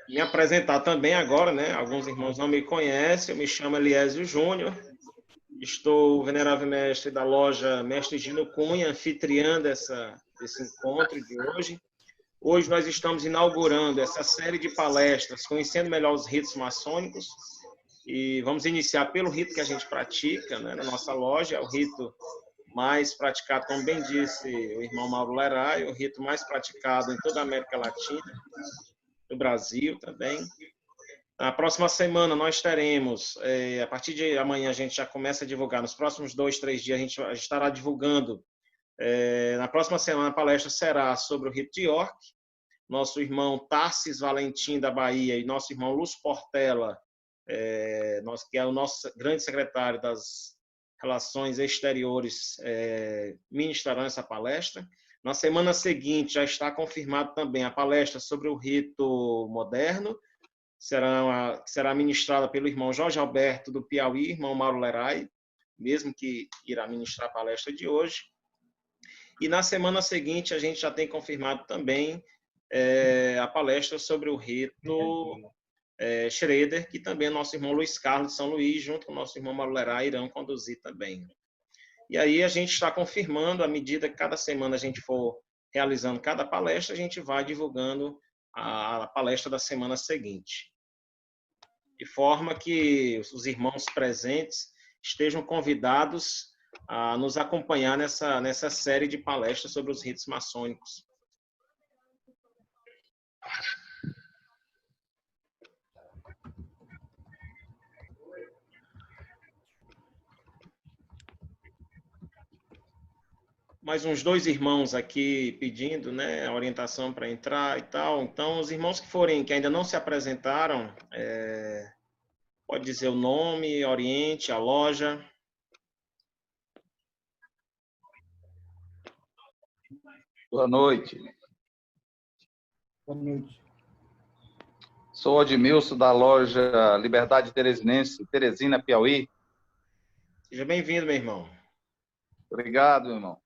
Me apresentar também agora, né? Alguns irmãos não me conhecem, eu me chamo Eliésio Júnior, estou venerável mestre da loja Mestre Gino Cunha, anfitriã desse encontro de hoje. Hoje nós estamos inaugurando essa série de palestras, conhecendo melhor os ritos maçônicos, e vamos iniciar pelo rito que a gente pratica, né, na nossa loja, é o rito mais praticado, como bem disse o irmão Mauro Lerai, o rito mais praticado em toda a América Latina, no Brasil também. Na próxima semana nós teremos, a partir de amanhã a gente já começa a divulgar, nos próximos 2, 3 dias a gente estará divulgando, na próxima semana a palestra será sobre o rito de York, nosso irmão Tarsis Valentim da Bahia e nosso irmão Luz Portela, que é o nosso grande secretário das Relações Exteriores, ministrarão essa palestra. Na semana seguinte já está confirmado também a palestra sobre o rito moderno, será ministrada pelo irmão Jorge Alberto do Piauí, irmão Mauro Lerai, mesmo que irá ministrar a palestra de hoje. E na semana seguinte a gente já tem confirmado também a palestra sobre o rito Schroeder, que também nosso irmão Luiz Carlos de São Luís, junto com o nosso irmão Mauro Lerai, irão conduzir também. E aí a gente está confirmando, à medida que cada semana a gente for realizando cada palestra, a gente vai divulgando a palestra da semana seguinte. De forma que os irmãos presentes estejam convidados a nos acompanhar nessa série de palestras sobre os ritos maçônicos. Mais uns 2 irmãos aqui pedindo, né, a orientação para entrar e tal. Então, os irmãos que ainda não se apresentaram, pode dizer o nome, oriente, a loja. Boa noite. Boa noite. Sou Odmilson, da loja Liberdade Teresinense, Teresina, Piauí. Seja bem-vindo, meu irmão. Obrigado, irmão.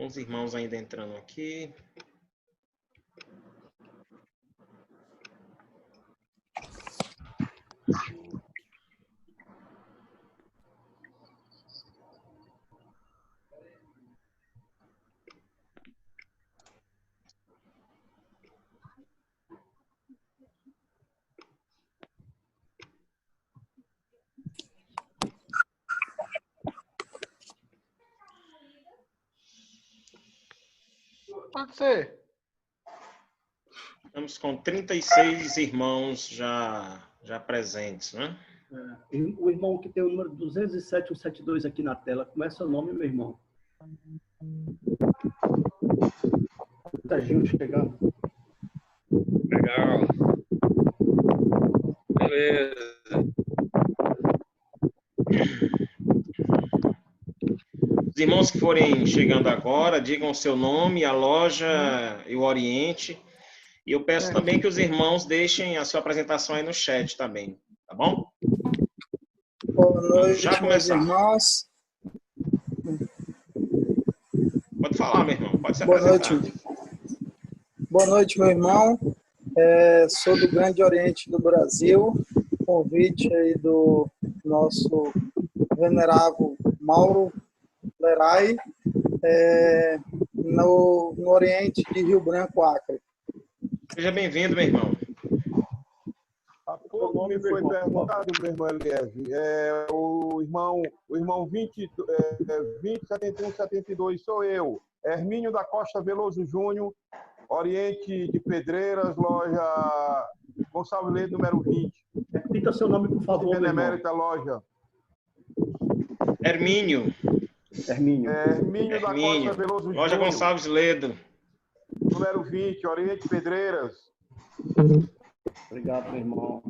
Uns irmãos ainda entrando aqui. Pode ser. Estamos com 36 irmãos já presentes, né? O irmão que tem o número 207-172 aqui na tela, como é seu nome, meu irmão? Muita gente chegando. Legal. Beleza. Os irmãos que forem chegando agora, digam o seu nome, a loja e o oriente. E eu peço também que os irmãos deixem a sua apresentação aí no chat também, tá bom? Boa noite, já começar. meus irmãos. Pode falar, meu irmão, pode se Boa apresentar. noite. Boa noite, meu irmão. Sou do Grande Oriente do Brasil. Convite aí do nosso venerável Mauro Lerai, no Oriente de Rio Branco, Acre. Seja bem-vindo, meu irmão. Há pouco me foi perguntado, meu irmão Eliésio, o irmão 207172 sou eu, Hermínio da Costa Veloso Júnior, Oriente de Pedreiras, loja Gonçalves Leite, número 20. Repita seu nome, por favor, meu irmão. Benemérita loja. Hermínio. Hermínio da Costa Veloso Júnior. Loja Gonçalves Ledo. Número 20, Oriente Pedreiras. Obrigado, meu irmão.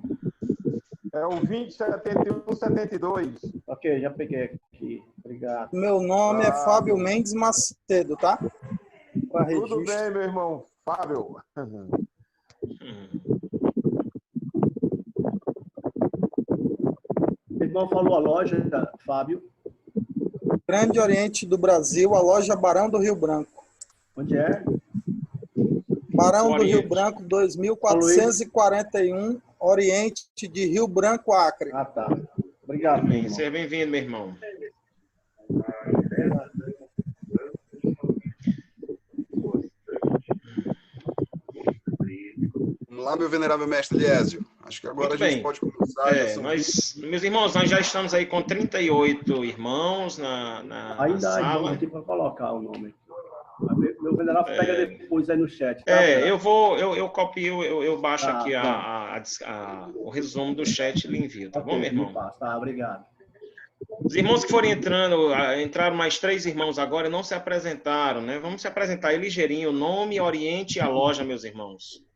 É o 207172. Ok, já peguei aqui. Obrigado. Meu nome é Fábio Mendes Macedo, tá? Tudo bem, meu irmão. Fábio. O irmão falou a loja, Fábio. Grande Oriente do Brasil, a loja Barão do Rio Branco. Onde é? Barão do Oriente. Rio Branco, 2441, Oriente de Rio Branco, Acre. Ah, tá. Obrigado, meu irmão. Seja bem-vindo, meu irmão. Vamos lá, meu venerável mestre Liésio. Acho que agora Muito a gente bem. pode começar. Meus irmãos, nós já estamos aí com 38 irmãos na Ainda há irmãos sala. aqui para colocar o nome. Meu venerável pega depois aí no chat. Tá? Eu copio, eu baixo Tá, aqui tá. o resumo do chat e lhe envio, tá Ok, bom, meu irmão? me passa. Tá, obrigado. Os irmãos que forem entraram mais 3 irmãos agora e não se apresentaram, né? Vamos se apresentar aí ligeirinho, o nome, Oriente e a loja, meus irmãos.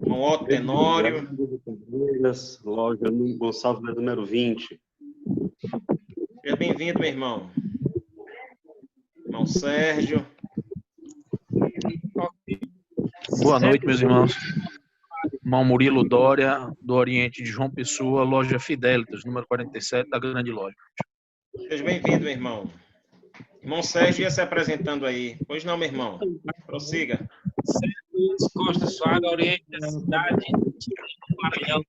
Irmão Otto Tenório. Loja Gonçalves, número 20. Seja bem-vindo, meu irmão. Irmão Sérgio. Boa noite, meus irmãos. Irmão Murilo Dória, do Oriente de João Pessoa, loja Fidelitas, número 47 da Grande Loja. Seja bem-vindo, meu irmão. Irmão Sérgio ia se apresentando aí. Pois não, meu irmão. Prossiga. Sérgio Costa Soares, Oriente da cidade do Maranhão.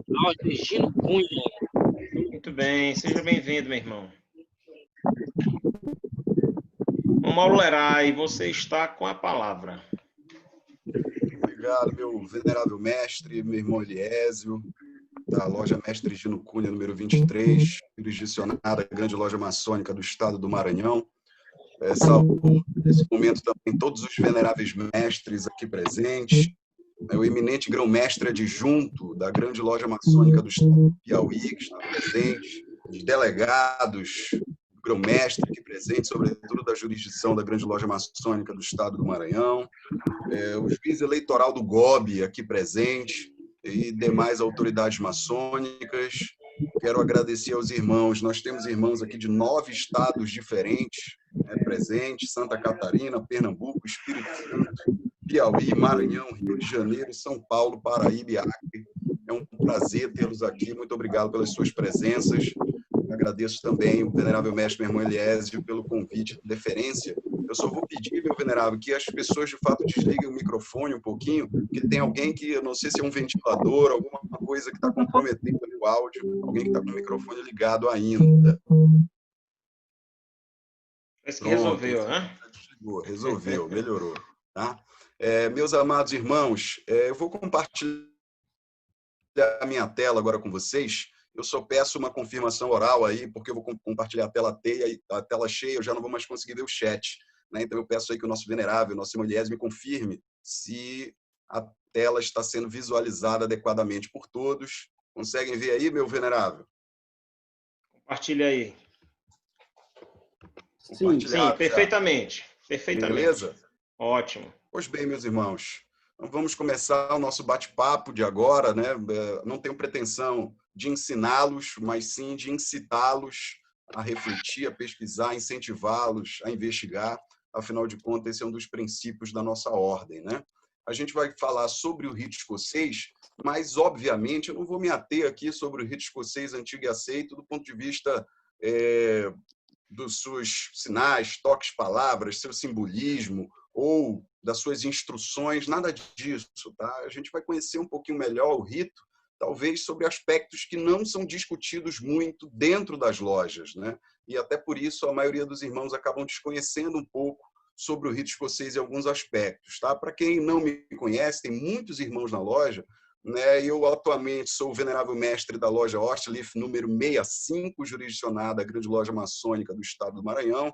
Loja Gino Cunha. Muito bem. Seja bem-vindo, meu irmão. Irmão Mauro Lerai, você está com a palavra. Obrigado, meu venerável mestre, meu irmão Eliésio, da loja Mestre Gino Cunha, número 23, jurisdicionada Grande Loja Maçônica do Estado do Maranhão. Saúdo, nesse momento, também todos os veneráveis mestres aqui presentes, o eminente grão-mestre adjunto da Grande Loja Maçônica do Estado do Piauí, que está presente, os delegados, o grão-mestre aqui presente, sobretudo da jurisdição da Grande Loja Maçônica do Estado do Maranhão, o juiz eleitoral do GOB aqui presente e demais autoridades maçônicas. Quero agradecer aos irmãos. Nós temos irmãos aqui de 9 estados diferentes presentes: Santa Catarina, Pernambuco, Espírito Santo, Piauí, Maranhão, Rio de Janeiro, São Paulo, Paraíba e Acre. É um prazer tê-los aqui. Muito obrigado pelas suas presenças. Agradeço também o venerável mestre, meu irmão Eliésio, pelo convite de deferência. Eu só vou pedir, meu venerável, que as pessoas, de fato, desliguem o microfone um pouquinho, porque tem alguém que, eu não sei se é um ventilador, alguma coisa que está comprometendo o áudio, alguém que está com o microfone ligado ainda. Parece que resolveu, né? Resolveu, melhorou. Tá? Meus amados irmãos, eu vou compartilhar a minha tela agora com vocês. Eu só peço uma confirmação oral aí, porque eu vou compartilhar a tela cheia, eu já não vou mais conseguir ver o chat. Né? Então eu peço aí que o nosso venerável, nosso irmão Eliésio, me confirme se a tela está sendo visualizada adequadamente por todos. Conseguem ver aí, meu venerável? Compartilha aí. Sim, perfeitamente. Perfeitamente. Beleza? Ótimo. Pois bem, meus irmãos, então vamos começar o nosso bate-papo de agora, né? Não tenho pretensão de ensiná-los, mas sim de incitá-los a refletir, a pesquisar, incentivá-los a investigar. Afinal de contas, esse é um dos princípios da nossa ordem, né? A gente vai falar sobre o rito escocês, mas, obviamente, eu não vou me ater aqui sobre o rito escocês antigo e aceito do ponto de vista dos seus sinais, toques, palavras, seu simbolismo ou das suas instruções, nada disso, tá? A gente vai conhecer um pouquinho melhor o rito, talvez sobre aspectos que não são discutidos muito dentro das lojas, né? E até por isso a maioria dos irmãos acabam desconhecendo um pouco sobre o rito escocês em alguns aspectos, tá? Para quem não me conhece, tem muitos irmãos na loja, né? Eu atualmente sou o venerável mestre da loja Ostleaf, número 65, jurisdicionada, a Grande Loja Maçônica do Estado do Maranhão.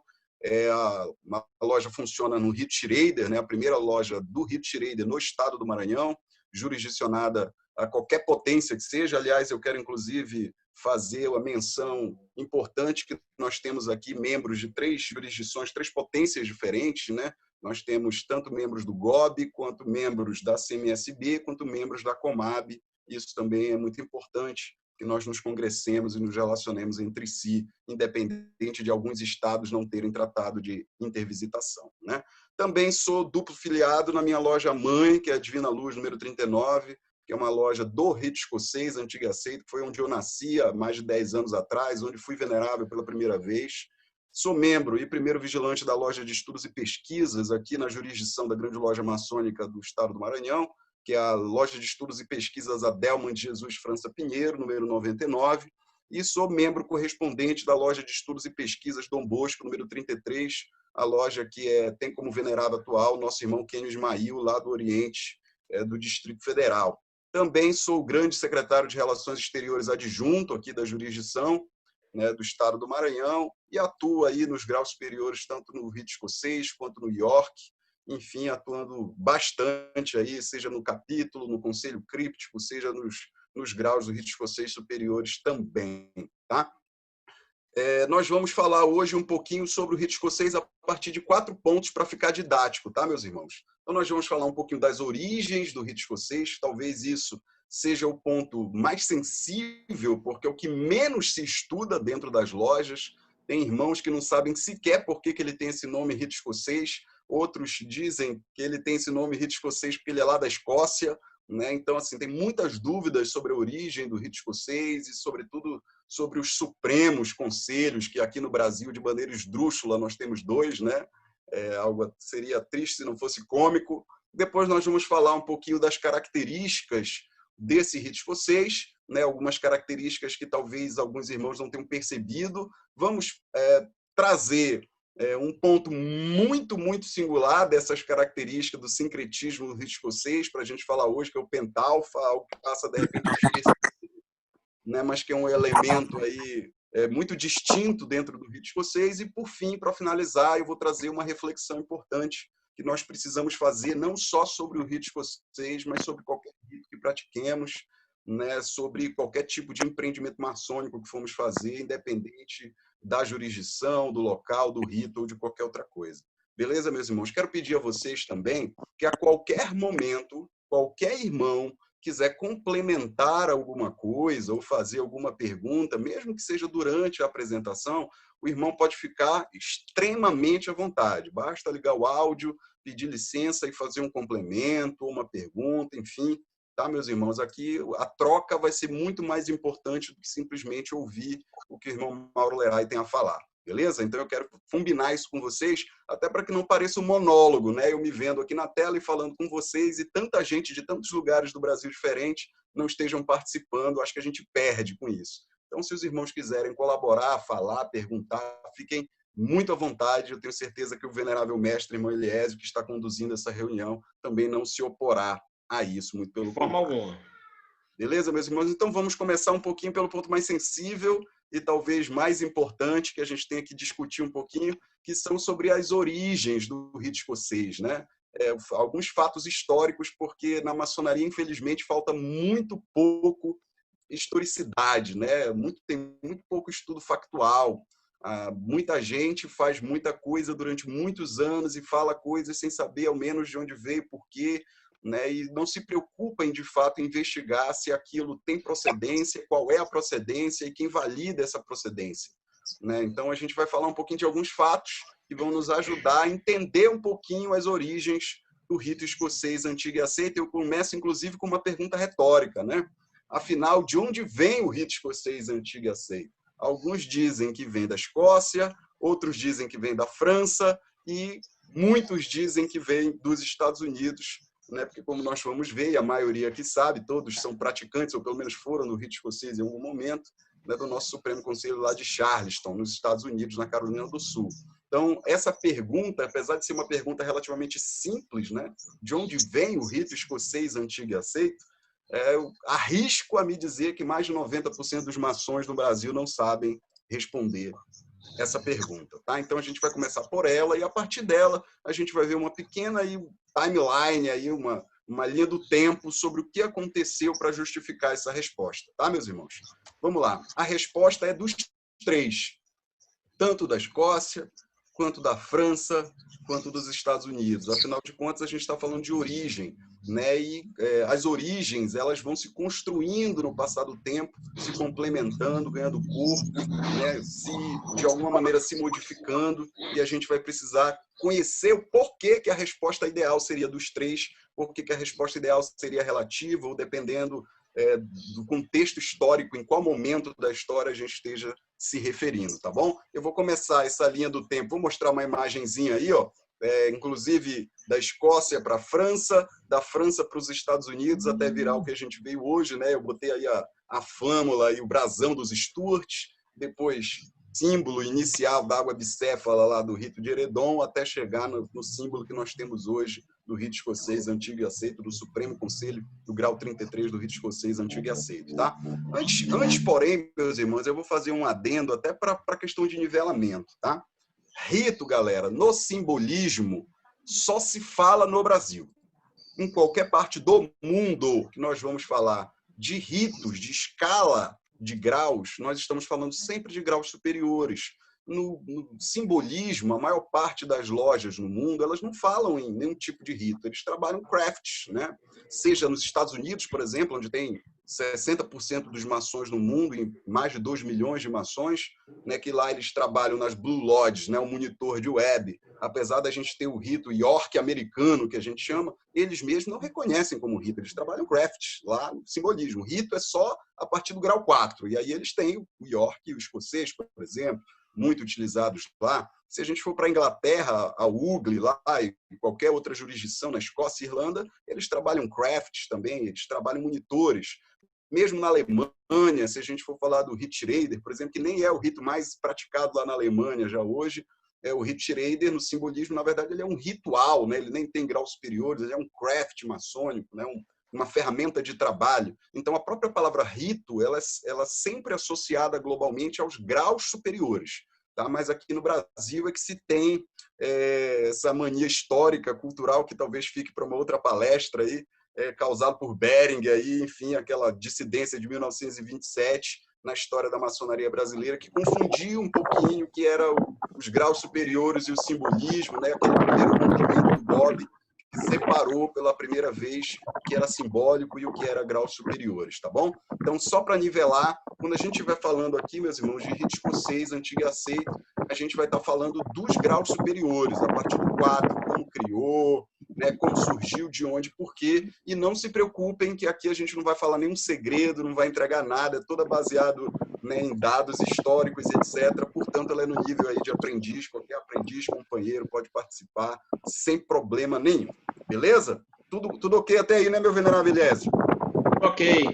A loja funciona no Rito Schrader, né? A primeira loja do Rito Schrader no Estado do Maranhão, jurisdicionada a qualquer potência que seja. Aliás, eu quero, inclusive, fazer uma menção importante que nós temos aqui membros de 3 jurisdições, 3 potências diferentes, né? Nós temos tanto membros do GOB, quanto membros da CMSB, quanto membros da Comab. Isso também é muito importante, que nós nos congressemos e nos relacionemos entre si, independente de alguns estados não terem tratado de intervisitação, né? Também sou duplo filiado na minha loja mãe, que é a Divina Luz, número 39, que é uma loja do Rito Escocês, Antiga Aceito, que foi onde eu nasci há mais de 10 anos atrás, onde fui venerável pela primeira vez. Sou membro e primeiro vigilante da loja de estudos e pesquisas aqui na jurisdição da grande loja maçônica do Estado do Maranhão, que é a loja de estudos e pesquisas Adelman de Jesus França Pinheiro, número 99, e sou membro correspondente da loja de estudos e pesquisas Dom Bosco, número 33, a loja que tem como venerável atual nosso irmão Kenio Ismail, lá do Oriente, do Distrito Federal. Também sou o grande secretário de Relações Exteriores adjunto aqui da jurisdição, né, do Estado do Maranhão, e atuo aí nos graus superiores, tanto no Rito Escocês quanto no York, enfim, atuando bastante aí, seja no capítulo, no conselho críptico, seja nos graus do Rito Escocês superiores também, tá? Nós vamos falar hoje um pouquinho sobre o Rito Escocês a partir de 4 pontos para ficar didático, tá, meus irmãos? Então, nós vamos falar um pouquinho das origens do Rito Escocês, talvez isso seja o ponto mais sensível, porque é o que menos se estuda dentro das lojas. Tem irmãos que não sabem sequer por que ele tem esse nome Rito Escocês, outros dizem que ele tem esse nome Rito Escocês porque ele é lá da Escócia, né? Então, assim, tem muitas dúvidas sobre a origem do Rito Escocês e, sobretudo, sobre os supremos conselhos, que aqui no Brasil, de maneira esdrúxula, nós temos 2, né? Algo seria triste se não fosse cômico. Depois nós vamos falar um pouquinho das características desse Rito Escocês, né? Algumas características que talvez alguns irmãos não tenham percebido. Vamos trazer um ponto muito, muito singular dessas características do sincretismo do Rito Escocês, para a gente falar hoje, que é o pentalfa, algo que passa, de repente, né, mas que é um elemento aí, muito distinto dentro do Rito Escocês. E, por fim, para finalizar, eu vou trazer uma reflexão importante que nós precisamos fazer, não só sobre o Rito Escocês, mas sobre qualquer rito que pratiquemos, né, sobre qualquer tipo de empreendimento maçônico que formos fazer, independente da jurisdição, do local, do rito ou de qualquer outra coisa. Beleza, meus irmãos? Quero pedir a vocês também que a qualquer momento, qualquer irmão quiser complementar alguma coisa ou fazer alguma pergunta, mesmo que seja durante a apresentação, o irmão pode ficar extremamente à vontade. Basta ligar o áudio, pedir licença e fazer um complemento, uma pergunta, enfim. Tá, meus irmãos? Aqui a troca vai ser muito mais importante do que simplesmente ouvir o que o irmão Mauro Lerai tem a falar. Beleza? Então eu quero combinar isso com vocês, até para que não pareça um monólogo, né? Eu me vendo aqui na tela e falando com vocês, e tanta gente de tantos lugares do Brasil diferentes não estejam participando. Acho que a gente perde com isso. Então, se os irmãos quiserem colaborar, falar, perguntar, fiquem muito à vontade. Eu tenho certeza que o venerável mestre, irmão Eliésio, que está conduzindo essa reunião, também não se oporá a isso, muito pelo forma alguma. Beleza, meus irmãos? Então vamos começar um pouquinho pelo ponto mais sensível e talvez mais importante que a gente tenha que discutir um pouquinho, que são sobre as origens do Rito Escocês, né? Alguns fatos históricos, porque na maçonaria, infelizmente, falta muito pouco historicidade, né? Tem muito pouco estudo factual. Muita gente faz muita coisa durante muitos anos e fala coisas sem saber ao menos de onde veio, por quê, né? E não se preocupa em, de fato, investigar se aquilo tem procedência, qual é a procedência e quem valida essa procedência, né? Então, a gente vai falar um pouquinho de alguns fatos que vão nos ajudar a entender um pouquinho as origens do Rito Escocês Antigo e Aceito. Eu começo, inclusive, com uma pergunta retórica, né? Afinal, de onde vem o Rito Escocês Antigo e Aceito? Alguns dizem que vem da Escócia, outros dizem que vem da França e muitos dizem que vem dos Estados Unidos, né? Porque, como nós vamos ver, e a maioria aqui sabe, todos são praticantes, ou pelo menos foram no Rito Escocês em algum momento, né, do nosso Supremo Conselho lá de Charleston, nos Estados Unidos, na Carolina do Sul. Então, essa pergunta, apesar de ser uma pergunta relativamente simples, né, de onde vem o Rito Escocês Antigo e Aceito, eu arrisco a me dizer que mais de 90% dos maçons no Brasil não sabem responder essa pergunta, tá? Então a gente vai começar por ela e a partir dela a gente vai ver uma pequena aí, timeline, aí, uma linha do tempo sobre o que aconteceu para justificar essa resposta, tá, meus irmãos? Vamos lá. A resposta é dos 3, tanto da Escócia, quanto da França, quanto dos Estados Unidos. Afinal de contas, a gente está falando de origem, né? E as origens, elas vão se construindo no passar do tempo, se complementando, ganhando corpo, né? De alguma maneira se modificando, e a gente vai precisar conhecer o porquê que a resposta ideal seria dos 3 porque a resposta ideal seria relativa, ou dependendo do contexto histórico, em qual momento da história a gente esteja se referindo, tá bom? Eu vou começar essa linha do tempo, vou mostrar uma imagenzinha aí, ó, inclusive da Escócia para a França, da França para os Estados Unidos, até virar o que a gente veio hoje, né? Eu botei aí a flâmula e o brasão dos Stuart, depois símbolo inicial da água bicéfala lá do rito de Eredon, até chegar no símbolo que nós temos hoje do rito escocês antigo e aceito, do Supremo Conselho do grau 33 do rito escocês antigo e aceito, tá? Antes, porém, meus irmãos, eu vou fazer um adendo até para a questão de nivelamento, tá? Rito, galera, no simbolismo, só se fala no Brasil. Em qualquer parte do mundo que nós vamos falar de ritos, de escala de graus, nós estamos falando sempre de graus superiores. No simbolismo, a maior parte das lojas no mundo, elas não falam em nenhum tipo de rito, eles trabalham crafts, né? Seja nos Estados Unidos, por exemplo, onde tem 60% dos maçons no mundo, em mais de 2 milhões de maçons, né, que lá eles trabalham nas Blue Lodges, né, o monitor de web. Apesar da gente ter o rito York americano, que a gente chama, eles mesmos não reconhecem como rito, eles trabalham crafts, lá no simbolismo. Rito é só a partir do grau 4, e aí eles têm o York e o escocês, por exemplo, muito utilizados lá. Se a gente for para a Inglaterra, a UGLE lá e qualquer outra jurisdição, na Escócia e Irlanda, eles trabalham crafts também, eles trabalham monitores. Mesmo na Alemanha, se a gente for falar do Rittschreider, por exemplo, que nem é o rito mais praticado lá na Alemanha já hoje, o Rittschreider, no simbolismo, na verdade, ele é um ritual, né? Ele nem tem graus superiores, ele é um craft maçônico, né? Uma ferramenta de trabalho. Então, a própria palavra rito, ela sempre é associada globalmente aos graus superiores. Tá? Mas aqui no Brasil é que se tem essa mania histórica, cultural, que talvez fique para uma outra palestra aí, causado por Bering, aí, enfim, aquela dissidência de 1927 na história da maçonaria brasileira, que confundia um pouquinho o que eram os graus superiores e o simbolismo, né? Aquele primeiro rompimento do Bob, que separou pela primeira vez o que era simbólico e o que era graus superiores, tá bom? Então, só para nivelar, quando a gente estiver falando aqui, meus irmãos, de rito escocês, antigo e aceito, a gente vai estar falando dos graus superiores, a partir do 4, como criou, né, como surgiu, de onde, por quê, e não se preocupem que aqui a gente não vai falar nenhum segredo, não vai entregar nada, é toda baseado, né, em dados históricos, etc. Portanto, ela é no nível aí de aprendiz, qualquer aprendiz, companheiro pode participar sem problema nenhum. Beleza? Tudo ok até aí, né, meu venerável Eliésio? Ok.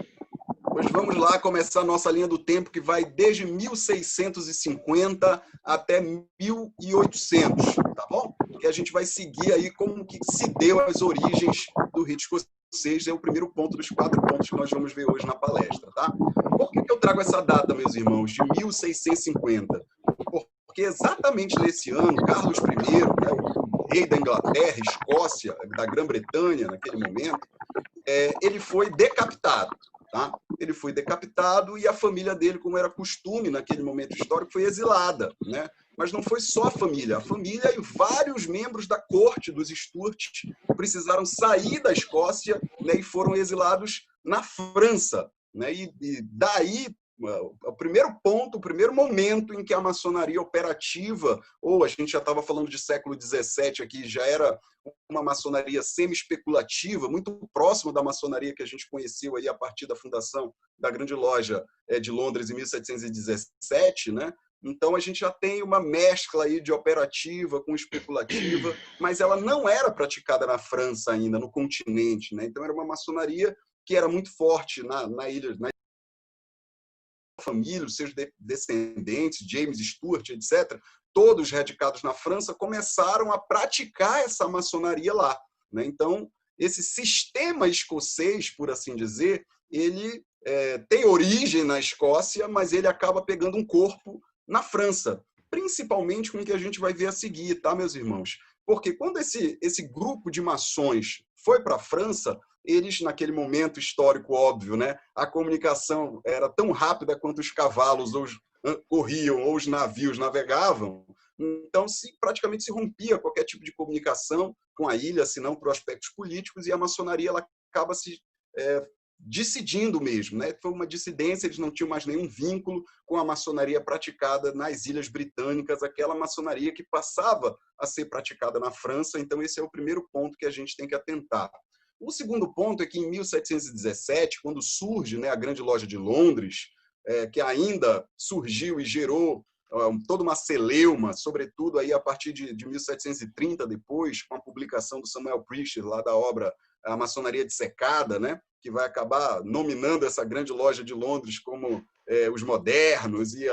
Pois vamos lá começar a nossa linha do tempo, que vai desde 1650 até 1800, tá bom? Que a gente vai seguir aí como que se deu as origens do rito escocês, é o primeiro ponto dos 4 pontos que nós vamos ver hoje na palestra, tá? Por que eu trago essa data, meus irmãos, de 1650? Porque exatamente nesse ano, Carlos I, né, o rei da Inglaterra, Escócia, da Grã-Bretanha, naquele momento, ele foi decapitado. Tá? Ele foi decapitado e a família dele, como era costume naquele momento histórico, foi exilada, né? Mas não foi só a família e vários membros da corte dos Stuart precisaram sair da Escócia, né, e foram exilados na França, né? E daí o primeiro ponto, o primeiro momento em que a maçonaria operativa, ou a gente já estava falando de século XVII aqui, já era uma maçonaria semi-especulativa, muito próxima da maçonaria que a gente conheceu aí a partir da fundação da Grande Loja de Londres em 1717, né? Então a gente já tem uma mescla aí de operativa com especulativa, mas ela não era praticada na França ainda, no continente, né? Então era uma maçonaria que era muito forte na ilha, família, os seus descendentes, James Stuart, etc., todos radicados na França, começaram a praticar essa maçonaria lá, né? Então, esse sistema escocês, por assim dizer, ele tem origem na Escócia, mas ele acaba pegando um corpo na França, principalmente com o que a gente vai ver a seguir, tá, meus irmãos? Porque quando esse grupo de maçons foi para a França, eles, naquele momento histórico óbvio, né, a comunicação era tão rápida quanto os cavalos corriam ou os navios navegavam, então praticamente se rompia qualquer tipo de comunicação com a ilha, se não por aspectos políticos, e a maçonaria ela acaba se decidindo mesmo, né? Foi uma dissidência, eles não tinham mais nenhum vínculo com a maçonaria praticada nas Ilhas Britânicas, aquela maçonaria que passava a ser praticada na França. Então esse é o primeiro ponto que a gente tem que atentar. O segundo ponto é que, em 1717, quando surge, né, a Grande Loja de Londres, que ainda surgiu e gerou toda uma celeuma, sobretudo aí a partir de 1730, depois, com a publicação do Samuel Priestley, lá da obra A Maçonaria Dissecada, né, que vai acabar nominando essa Grande Loja de Londres como os modernos, e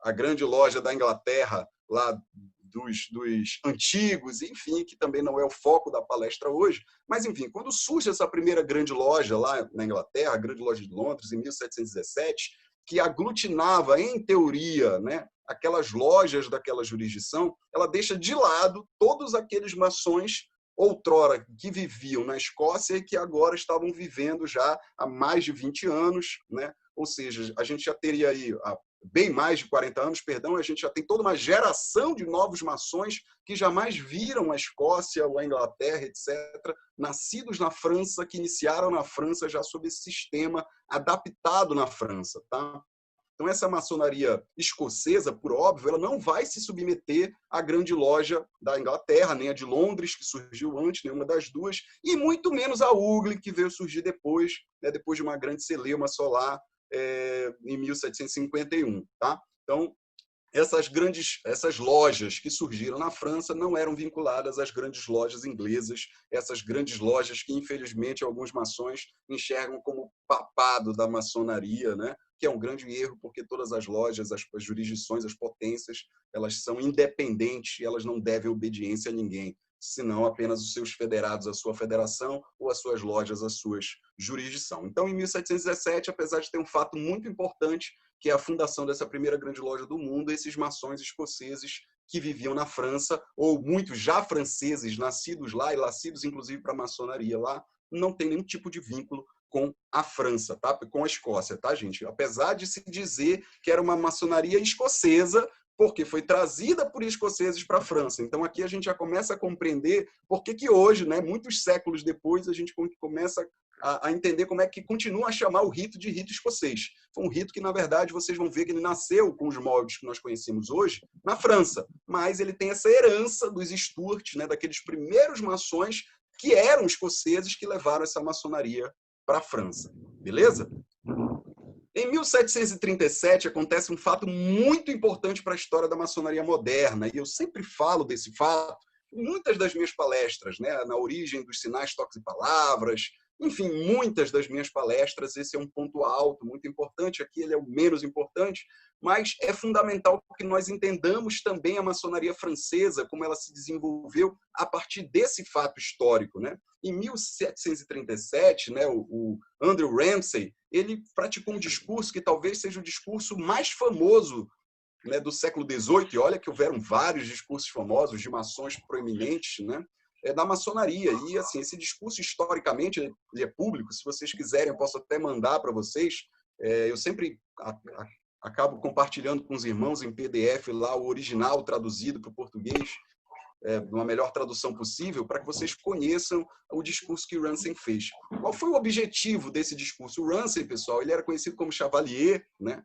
a Grande Loja da Inglaterra, lá dos antigos, enfim, que também não é o foco da palestra hoje. Mas, enfim, quando surge essa primeira grande loja lá na Inglaterra, a Grande Loja de Londres, em 1717, que aglutinava, em teoria, né, aquelas lojas daquela jurisdição, ela deixa de lado todos aqueles maçons outrora que viviam na Escócia e que agora estavam vivendo já há mais de 20 anos, né? Ou seja, a gente já teria aí bem mais de 40 anos, perdão, a gente já tem toda uma geração de novos maçons que jamais viram a Escócia ou a Inglaterra, etc., nascidos na França, que iniciaram na França já sob esse sistema adaptado na França, tá? Então, essa maçonaria escocesa, por óbvio, ela não vai se submeter à grande loja da Inglaterra, nem a de Londres, que surgiu antes, nenhuma das duas, e muito menos a UGLE, que veio surgir depois, né, depois de uma grande celeuma solar em 1751. Tá? Então, essas lojas que surgiram na França não eram vinculadas às grandes lojas inglesas, essas grandes lojas que, infelizmente, alguns maçons enxergam como papado da maçonaria, né? Que é um grande erro, porque todas as lojas, as jurisdições, as potências, elas são independentes e elas não devem obediência a ninguém, senão apenas os seus federados, a sua federação, ou as suas lojas, as suas jurisdição. Então, em 1717, apesar de ter um fato muito importante, que é a fundação dessa primeira grande loja do mundo, esses maçons escoceses que viviam na França, ou muitos já franceses, nascidos lá e nascidos, inclusive, para a maçonaria lá, não tem nenhum tipo de vínculo com a França, tá? Com a Escócia, tá, gente? Apesar de se dizer que era uma maçonaria escocesa, porque foi trazida por escoceses para a França. Então, aqui a gente já começa a compreender por que hoje, né, muitos séculos depois, a gente começa a entender como é que continua a chamar o rito de rito escocês. Foi um rito que, na verdade, vocês vão ver que ele nasceu com os moldes que nós conhecemos hoje na França, mas ele tem essa herança dos Stuart, né, daqueles primeiros maçons que eram escoceses que levaram essa maçonaria para a França. Beleza? Em 1737, acontece um fato muito importante para a história da maçonaria moderna, e eu sempre falo desse fato em muitas das minhas palestras, né? Na origem dos sinais, toques e palavras, enfim, muitas das minhas palestras, esse é um ponto alto, muito importante, aqui ele é o menos importante, mas é fundamental que nós entendamos também a maçonaria francesa, como ela se desenvolveu a partir desse fato histórico, né? Em 1737, né, o Andrew Ramsay, ele praticou um discurso que talvez seja o discurso mais famoso, né, do século XVIII, e olha que houveram vários discursos famosos de maçons proeminentes, né, da maçonaria. E assim, esse discurso, historicamente, ele é público. Se vocês quiserem, eu posso até mandar para vocês. Eu sempre acabo compartilhando com os irmãos em PDF lá o original traduzido para o português, uma melhor tradução possível, para que vocês conheçam o discurso que o Ramsay fez. Qual foi o objetivo desse discurso? O Ramsay, pessoal, ele era conhecido como Chevalier, né?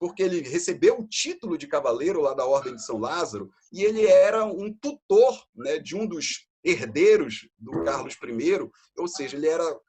Porque ele recebeu o título de cavaleiro lá da Ordem de São Lázaro, e ele era um tutor, né, de um dos herdeiros do Carlos I, ou seja, ele era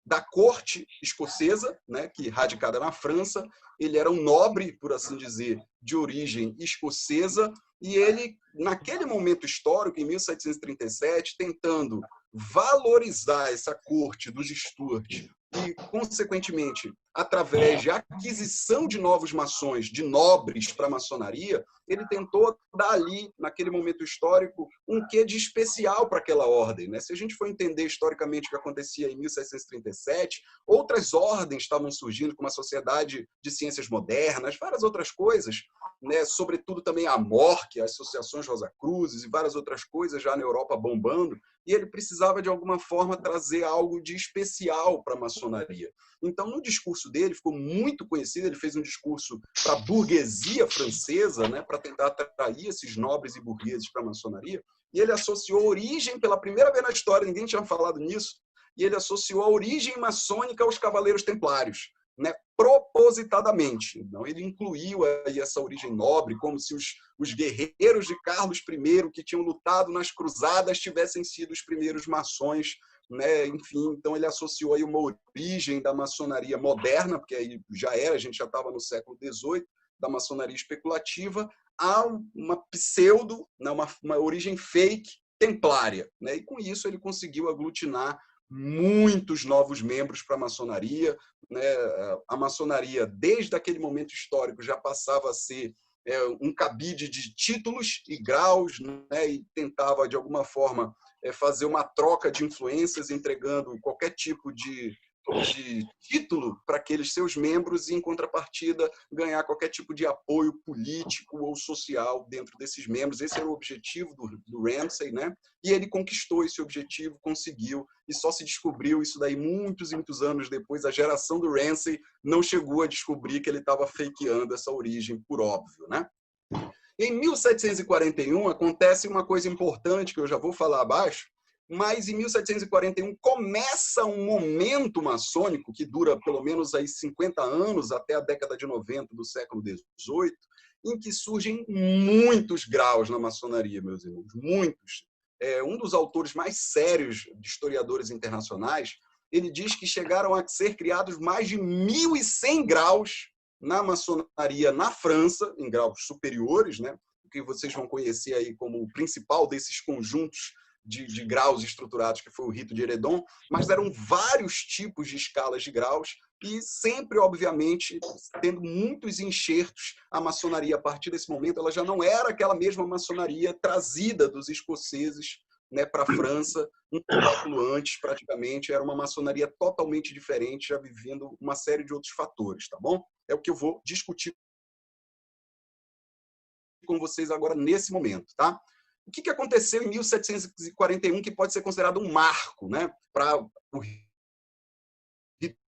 da corte escocesa, né, que radicada na França. Ele era um nobre, por assim dizer, de origem escocesa, e ele, naquele momento histórico, em 1737, tentando valorizar essa corte dos Stuart e, consequentemente, através de aquisição de novos maçons, de nobres para a maçonaria, ele tentou dar ali, naquele momento histórico, um quê de especial para aquela ordem, né? Se a gente for entender historicamente o que acontecia em 1737, outras ordens estavam surgindo, como a Sociedade de Ciências Modernas, várias outras coisas, né? Sobretudo também a MORC, as Associações Rosa Cruzes e várias outras coisas já na Europa bombando, e ele precisava, de alguma forma, trazer algo de especial para a maçonaria. Então, no discurso dele, ficou muito conhecido, ele fez um discurso para a burguesia francesa, né, para tentar atrair esses nobres e burgueses para a maçonaria, e ele associou a origem, pela primeira vez na história, ninguém tinha falado nisso, e ele associou a origem maçônica aos Cavaleiros Templários, né, propositadamente. Então, ele incluiu aí essa origem nobre, como se os guerreiros de Carlos I, que tinham lutado nas cruzadas, tivessem sido os primeiros maçons, né? Enfim, então ele associou aí uma origem da maçonaria moderna, porque aí a gente já estava no século XVIII, da maçonaria especulativa, a uma pseudo, né? uma origem fake templária, né? E com isso ele conseguiu aglutinar muitos novos membros para a maçonaria, né? A maçonaria, desde aquele momento histórico, já passava a ser um cabide de títulos e graus, né? E tentava, de alguma forma, fazer uma troca de influências, entregando qualquer tipo de título para aqueles seus membros e, em contrapartida, ganhar qualquer tipo de apoio político ou social dentro desses membros. Esse era o objetivo do Ramsay, né? E ele conquistou esse objetivo, conseguiu, e só se descobriu isso daí muitos e muitos anos depois. A geração do Ramsay não chegou a descobrir que ele estava fakeando essa origem, por óbvio, né? Em 1741 acontece uma coisa importante que eu já vou falar abaixo, mas em 1741 começa um momento maçônico que dura pelo menos aí 50 anos, até a década de 90 do século XVIII, em que surgem muitos graus na maçonaria, meus irmãos, muitos. Um dos autores mais sérios de historiadores internacionais, ele diz que chegaram a ser criados mais de 1.100 graus na maçonaria na França, em graus superiores, né? O que vocês vão conhecer aí como o principal desses conjuntos de graus estruturados, que foi o rito de Heredon, mas eram vários tipos de escalas de graus e sempre, obviamente, tendo muitos enxertos. A maçonaria, a partir desse momento, ela já não era aquela mesma maçonaria trazida dos escoceses, né, para a França, um século antes, praticamente. Era uma maçonaria totalmente diferente, já vivendo uma série de outros fatores, tá bom? É o que eu vou discutir com vocês agora, nesse momento, tá? O que aconteceu em 1741 que pode ser considerado um marco, né, para o rito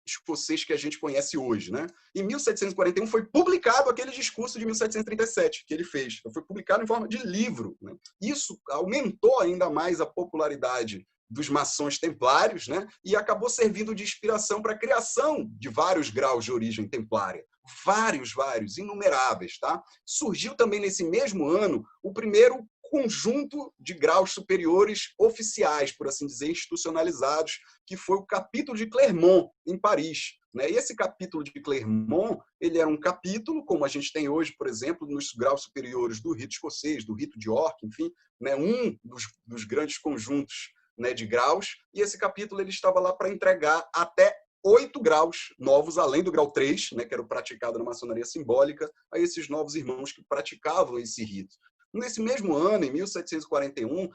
escocês que a gente conhece hoje, né? Em 1741 foi publicado aquele discurso de 1737 que ele fez. Foi publicado em forma de livro, né? Isso aumentou ainda mais a popularidade dos maçons templários, né? E acabou servindo de inspiração para a criação de vários graus de origem templária. Vários, inumeráveis, tá? Surgiu também nesse mesmo ano o primeiro conjunto de graus superiores oficiais, por assim dizer, institucionalizados, que foi o capítulo de Clermont, em Paris. E esse capítulo de Clermont, ele era um capítulo, como a gente tem hoje, por exemplo, nos graus superiores do rito escocês, do rito de York, enfim, um dos grandes conjuntos, né, de graus, e esse capítulo ele estava lá para entregar até 8 graus novos, além do grau 3, né, que era o praticado na maçonaria simbólica, a esses novos irmãos que praticavam esse rito. Nesse mesmo ano, em 1741,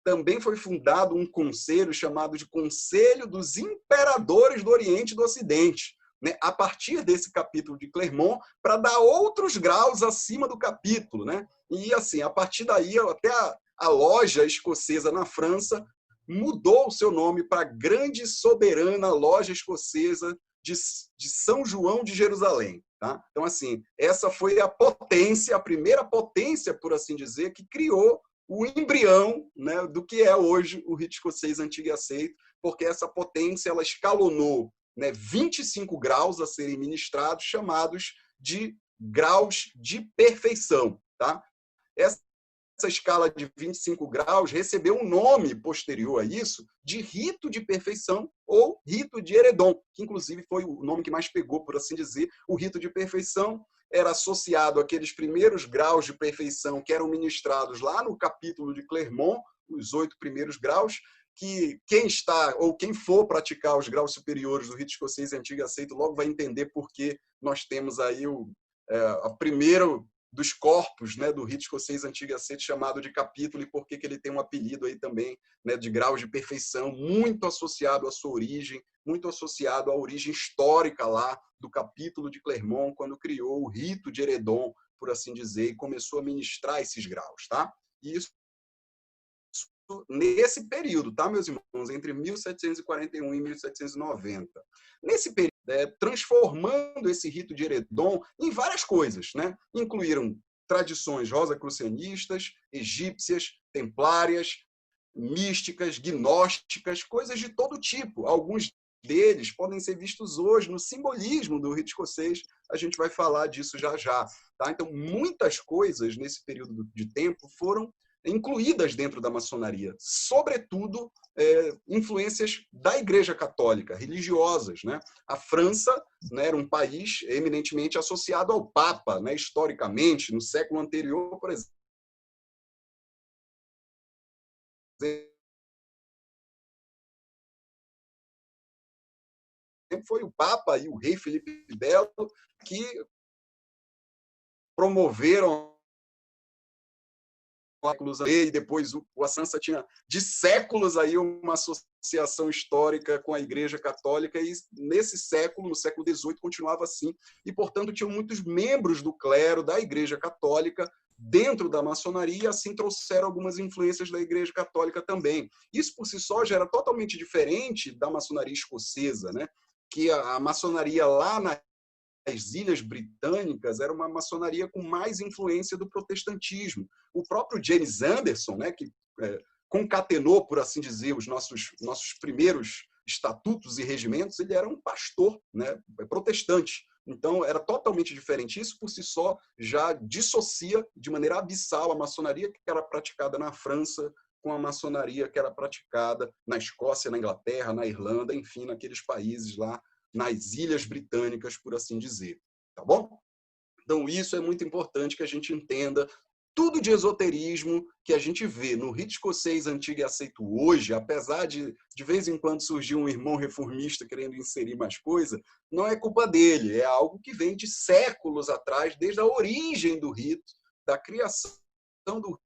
também foi fundado um conselho chamado de Conselho dos Imperadores do Oriente e do Ocidente, né, a partir desse capítulo de Clermont, para dar outros graus acima do capítulo, né? E assim, a partir daí, até a loja escocesa na França mudou o seu nome para Grande Soberana Loja Escocesa de São João de Jerusalém. Tá? Então, assim, essa foi a potência, a primeira potência, por assim dizer, que criou o embrião, né, do que é hoje o rito escocês antigo e aceito, porque essa potência ela escalonou, né, 25 graus a serem ministrados, chamados de graus de perfeição. Tá? Essa escala de 25 graus recebeu um nome posterior a isso de rito de perfeição ou rito de Heredon, que inclusive foi o nome que mais pegou, por assim dizer. O rito de perfeição era associado àqueles primeiros graus de perfeição que eram ministrados lá no capítulo de Clermont, os 8 primeiros graus, que quem está ou quem for praticar os graus superiores do rito escocês antigo e aceito logo vai entender por que nós temos aí a primeiro dos corpos, né, do rito escocês antigo e aceito, chamado de capítulo, e por que ele tem um apelido aí também, né, de graus de perfeição, muito associado à sua origem, muito associado à origem histórica lá do capítulo de Clermont, quando criou o rito de Heredon, por assim dizer, e começou a ministrar esses graus. Tá? E isso nesse período, tá, meus irmãos, entre 1741 e 1790. Nesse período, transformando esse rito de Heredon em várias coisas, né? Incluíram tradições rosacrucianistas, egípcias, templárias, místicas, gnósticas, coisas de todo tipo. Alguns deles podem ser vistos hoje no simbolismo do rito escocês. A gente vai falar disso já já. Tá? Então, muitas coisas nesse período de tempo foram incluídas dentro da maçonaria, sobretudo influências da Igreja Católica, religiosas, né? A França, né, era um país eminentemente associado ao Papa, né, historicamente, no século anterior, por exemplo, foi o Papa e o rei Felipe Belo que promoveram e depois a França tinha de séculos aí uma associação histórica com a Igreja Católica e nesse século, no século XVIII, continuava assim e, portanto, tinham muitos membros do clero da Igreja Católica dentro da maçonaria e assim trouxeram algumas influências da Igreja Católica também. Isso, por si só, já era totalmente diferente da maçonaria escocesa, né? Que a maçonaria lá nas Ilhas Britânicas era uma maçonaria com mais influência do protestantismo. O próprio James Anderson, né, que concatenou, por assim dizer, os nossos primeiros estatutos e regimentos, ele era um pastor, né, protestante. Então, era totalmente diferente. Isso, por si só, já dissocia de maneira abissal a maçonaria que era praticada na França com a maçonaria que era praticada na Escócia, na Inglaterra, na Irlanda, enfim, naqueles países lá nas Ilhas Britânicas, por assim dizer. Tá bom? Então, isso é muito importante que a gente entenda. Tudo de esoterismo que a gente vê no rito escocês antigo e aceito hoje, apesar de vez em quando surgir um irmão reformista querendo inserir mais coisa, não é culpa dele, é algo que vem de séculos atrás, desde a origem do rito, da criação do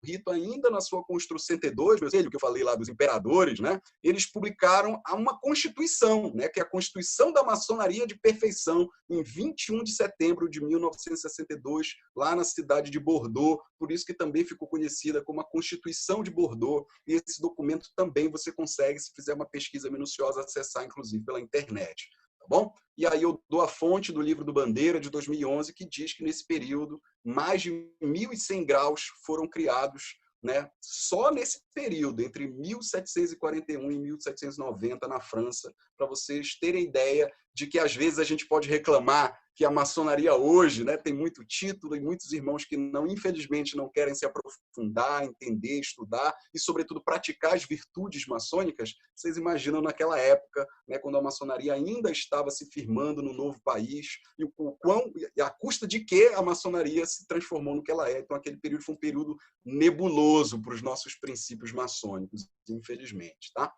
rito ainda na sua Constituição 102, que eu falei lá dos imperadores, né? Eles publicaram uma Constituição, né? Que é a Constituição da Maçonaria de Perfeição, em 21 de setembro de 1962, lá na cidade de Bordeaux, por isso que também ficou conhecida como a Constituição de Bordeaux, e esse documento também você consegue, se fizer uma pesquisa minuciosa, acessar, inclusive, pela internet. Tá bom? E aí eu dou a fonte do livro do Bandeira, de 2011, que diz que nesse período mais de 1.100 graus foram criados, né, só nesse período, entre 1741 e 1790, na França, para vocês terem ideia de que, às vezes, a gente pode reclamar que a maçonaria hoje, né, tem muito título e muitos irmãos que, infelizmente, não querem se aprofundar, entender, estudar e, sobretudo, praticar as virtudes maçônicas. Vocês imaginam naquela época, né, quando a maçonaria ainda estava se firmando no novo país e a custa de que a maçonaria se transformou no que ela é. Então, aquele período foi um período nebuloso para os nossos princípios maçônicos, infelizmente. Tá?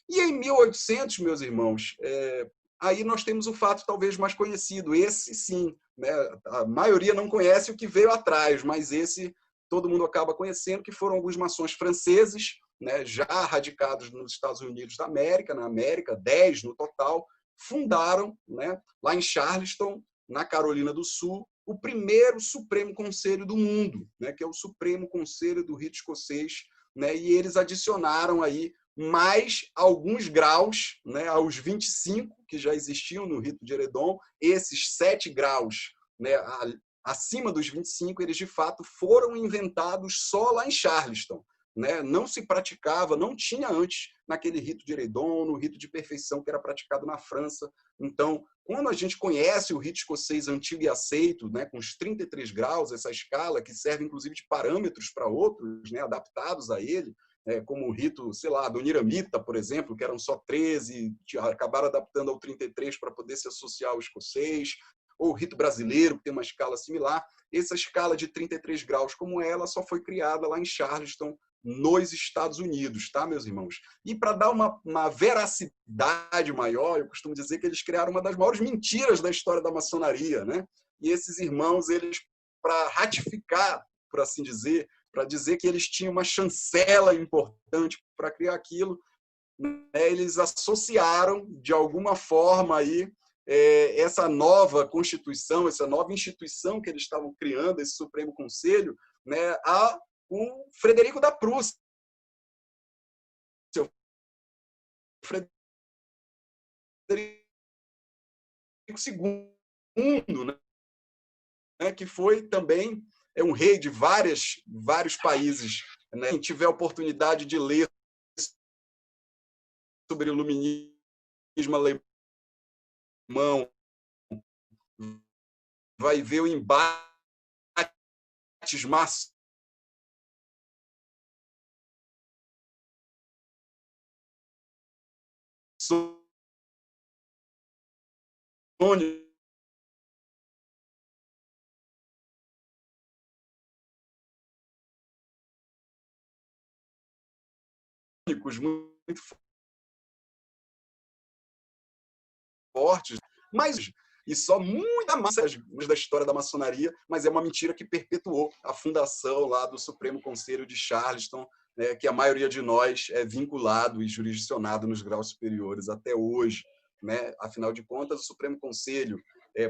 E em 1800, meus irmãos, aí nós temos o fato talvez mais conhecido, esse sim, né? A maioria não conhece o que veio atrás, mas esse todo mundo acaba conhecendo, que foram alguns maçons franceses, né, já radicados nos Estados Unidos da América, na América, 10 no total, fundaram, né, lá em Charleston, na Carolina do Sul, o primeiro Supremo Conselho do mundo, né, que é o Supremo Conselho do Rito Escocês, né, e eles adicionaram aí mais alguns graus, né, aos 25 que já existiam no rito de Eredon, esses 7 graus, né, acima dos 25, eles de fato foram inventados só lá em Charleston. Né? Não se praticava, não tinha antes naquele rito de Eredon, no rito de perfeição que era praticado na França. Então, quando a gente conhece o rito escocês antigo e aceito, né, com os 33 graus, essa escala que serve inclusive de parâmetros para outros, né, adaptados a ele, como o rito, sei lá, do Niramita, por exemplo, que eram só 13, acabaram adaptando ao 33 para poder se associar ao escocês, ou o rito brasileiro, que tem uma escala similar. Essa escala de 33 graus como ela só foi criada lá em Charleston, nos Estados Unidos, tá, meus irmãos? E para dar uma veracidade maior, eu costumo dizer que eles criaram uma das maiores mentiras da história da maçonaria, né? E esses irmãos, eles, para ratificar, por assim dizer, para dizer que eles tinham uma chancela importante para criar aquilo, né, eles associaram, de alguma forma, aí, essa nova Constituição, essa nova instituição que eles estavam criando, esse Supremo Conselho, né, a o Frederico da Prússia. Frederico II, né, que foi também um rei de vários países. Né? Quem tiver a oportunidade de ler sobre o iluminismo alemão vai ver o embate muito fortes, mas e só muita massa da história da maçonaria, mas é uma mentira que perpetuou a fundação lá do Supremo Conselho de Charleston, né, que a maioria de nós é vinculado e jurisdicionado nos graus superiores até hoje, né? Afinal de contas, o Supremo Conselho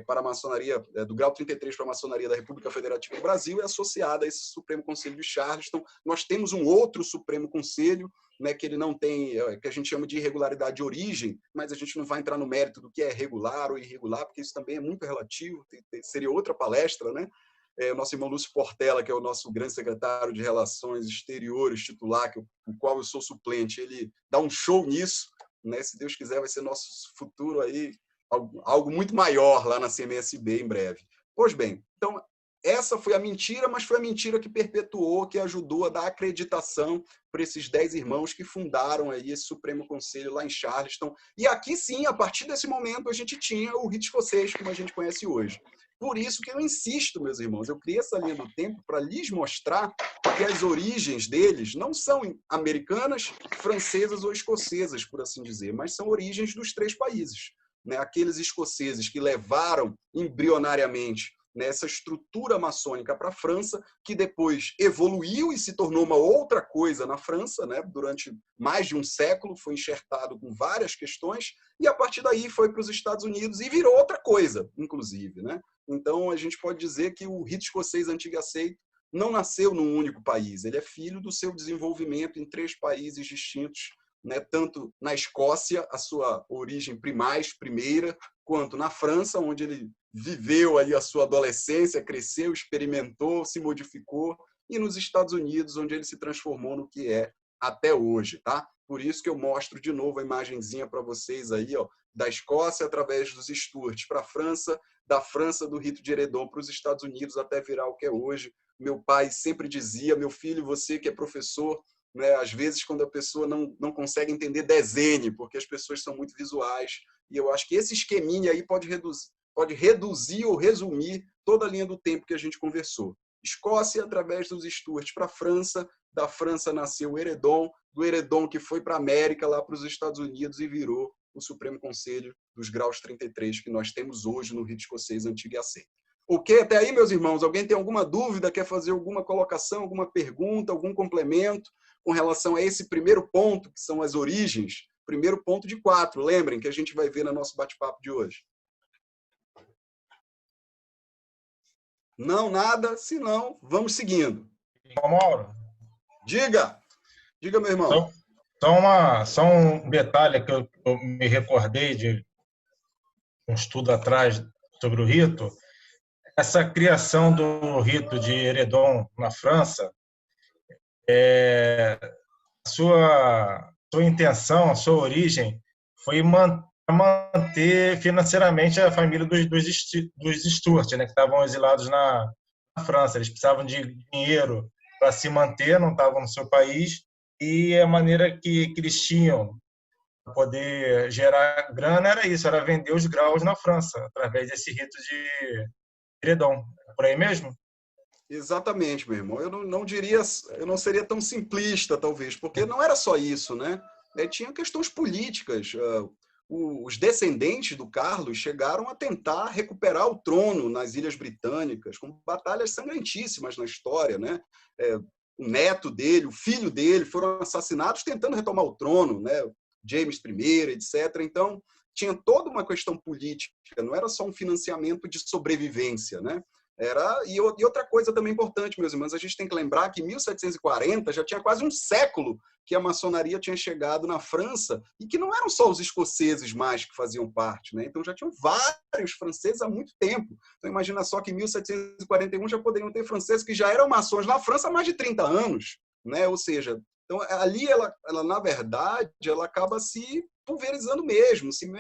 para a maçonaria, do grau 33 para a maçonaria da República Federativa do Brasil é associada a esse Supremo Conselho de Charleston. Nós temos um outro Supremo Conselho, né, que ele não tem, que a gente chama de irregularidade de origem, mas a gente não vai entrar no mérito do que é regular ou irregular, porque isso também é muito relativo, seria outra palestra, né? O nosso irmão Lúcio Portela, que é o nosso grande secretário de Relações Exteriores titular, o qual eu sou suplente, ele dá um show nisso, né? Se Deus quiser, vai ser nosso futuro aí, algo muito maior lá na CMSB em breve. Pois bem, então, essa foi a mentira, mas foi a mentira que perpetuou, que ajudou a dar acreditação para esses 10 irmãos que fundaram aí esse Supremo Conselho lá em Charleston. E aqui sim, a partir desse momento, a gente tinha o rito escocês, como a gente conhece hoje. Por isso que eu insisto, meus irmãos, eu criei essa linha do tempo para lhes mostrar que as origens deles não são americanas, francesas ou escocesas, por assim dizer, mas são origens dos 3 países. Né? Aqueles escoceses que levaram embrionariamente nessa estrutura maçônica para a França, que depois evoluiu e se tornou uma outra coisa na França, né? Durante mais de um século, foi enxertado com várias questões, e a partir daí foi para os Estados Unidos e virou outra coisa, inclusive. Né? Então, a gente pode dizer que o rito escocês antigo aceito não nasceu num único país, ele é filho do seu desenvolvimento em 3 países distintos, né? Tanto na Escócia, a sua origem primeira, quanto na França, onde ele viveu aí a sua adolescência, cresceu, experimentou, se modificou, e nos Estados Unidos, onde ele se transformou no que é até hoje, tá? Por isso que eu mostro de novo a imagenzinha para vocês aí, ó, da Escócia através dos Stuart para a França, da França do rito de Heredon para os Estados Unidos até virar o que é hoje. Meu pai sempre dizia, meu filho, você que é professor, né, às vezes quando a pessoa não consegue entender, desenhe, porque as pessoas são muito visuais, e eu acho que esse esqueminha aí pode reduzir ou resumir toda a linha do tempo que a gente conversou. Escócia, através dos Stuart para a França, da França nasceu o Heredon, do Heredon que foi para a América, lá para os Estados Unidos, e virou o Supremo Conselho dos graus 33, que nós temos hoje no rito escocês antigo e aceito. Ok? Até aí, meus irmãos, alguém tem alguma dúvida, quer fazer alguma colocação, alguma pergunta, algum complemento com relação a esse primeiro ponto, que são as origens? Primeiro ponto de 4, lembrem que a gente vai ver no nosso bate-papo de hoje. Não, nada, se não, vamos seguindo. Mauro. Diga, meu irmão. Só um detalhe que eu me recordei de um estudo atrás sobre o rito. Essa criação do rito de Heredon na França, a sua intenção, a sua origem foi manter financeiramente a família dos Stuart, né, que estavam exilados na França. Eles precisavam de dinheiro para se manter, não estavam no seu país, e a maneira que eles tinham para poder gerar grana era isso, era vender os graus na França, através desse rito de Heredon. Por aí mesmo? Exatamente, meu irmão. Eu não seria tão simplista, talvez, porque não era só isso, né? Tinha questões políticas. Os descendentes do Carlos chegaram a tentar recuperar o trono nas Ilhas Britânicas, com batalhas sangrentíssimas na história, né? O neto dele, o filho dele foram assassinados tentando retomar o trono, né? James I, etc. Então, tinha toda uma questão política, não era só um financiamento de sobrevivência, né? E outra coisa também importante, meus irmãos, a gente tem que lembrar que em 1740 já tinha quase um século que a maçonaria tinha chegado na França, e que não eram só os escoceses mais que faziam parte, né? Então já tinham vários franceses há muito tempo. Então imagina só que em 1741 já poderiam ter franceses que já eram maçons na França há mais de 30 anos, né? Ou seja, então ali ela na verdade ela acaba se pulverizando mesmo, se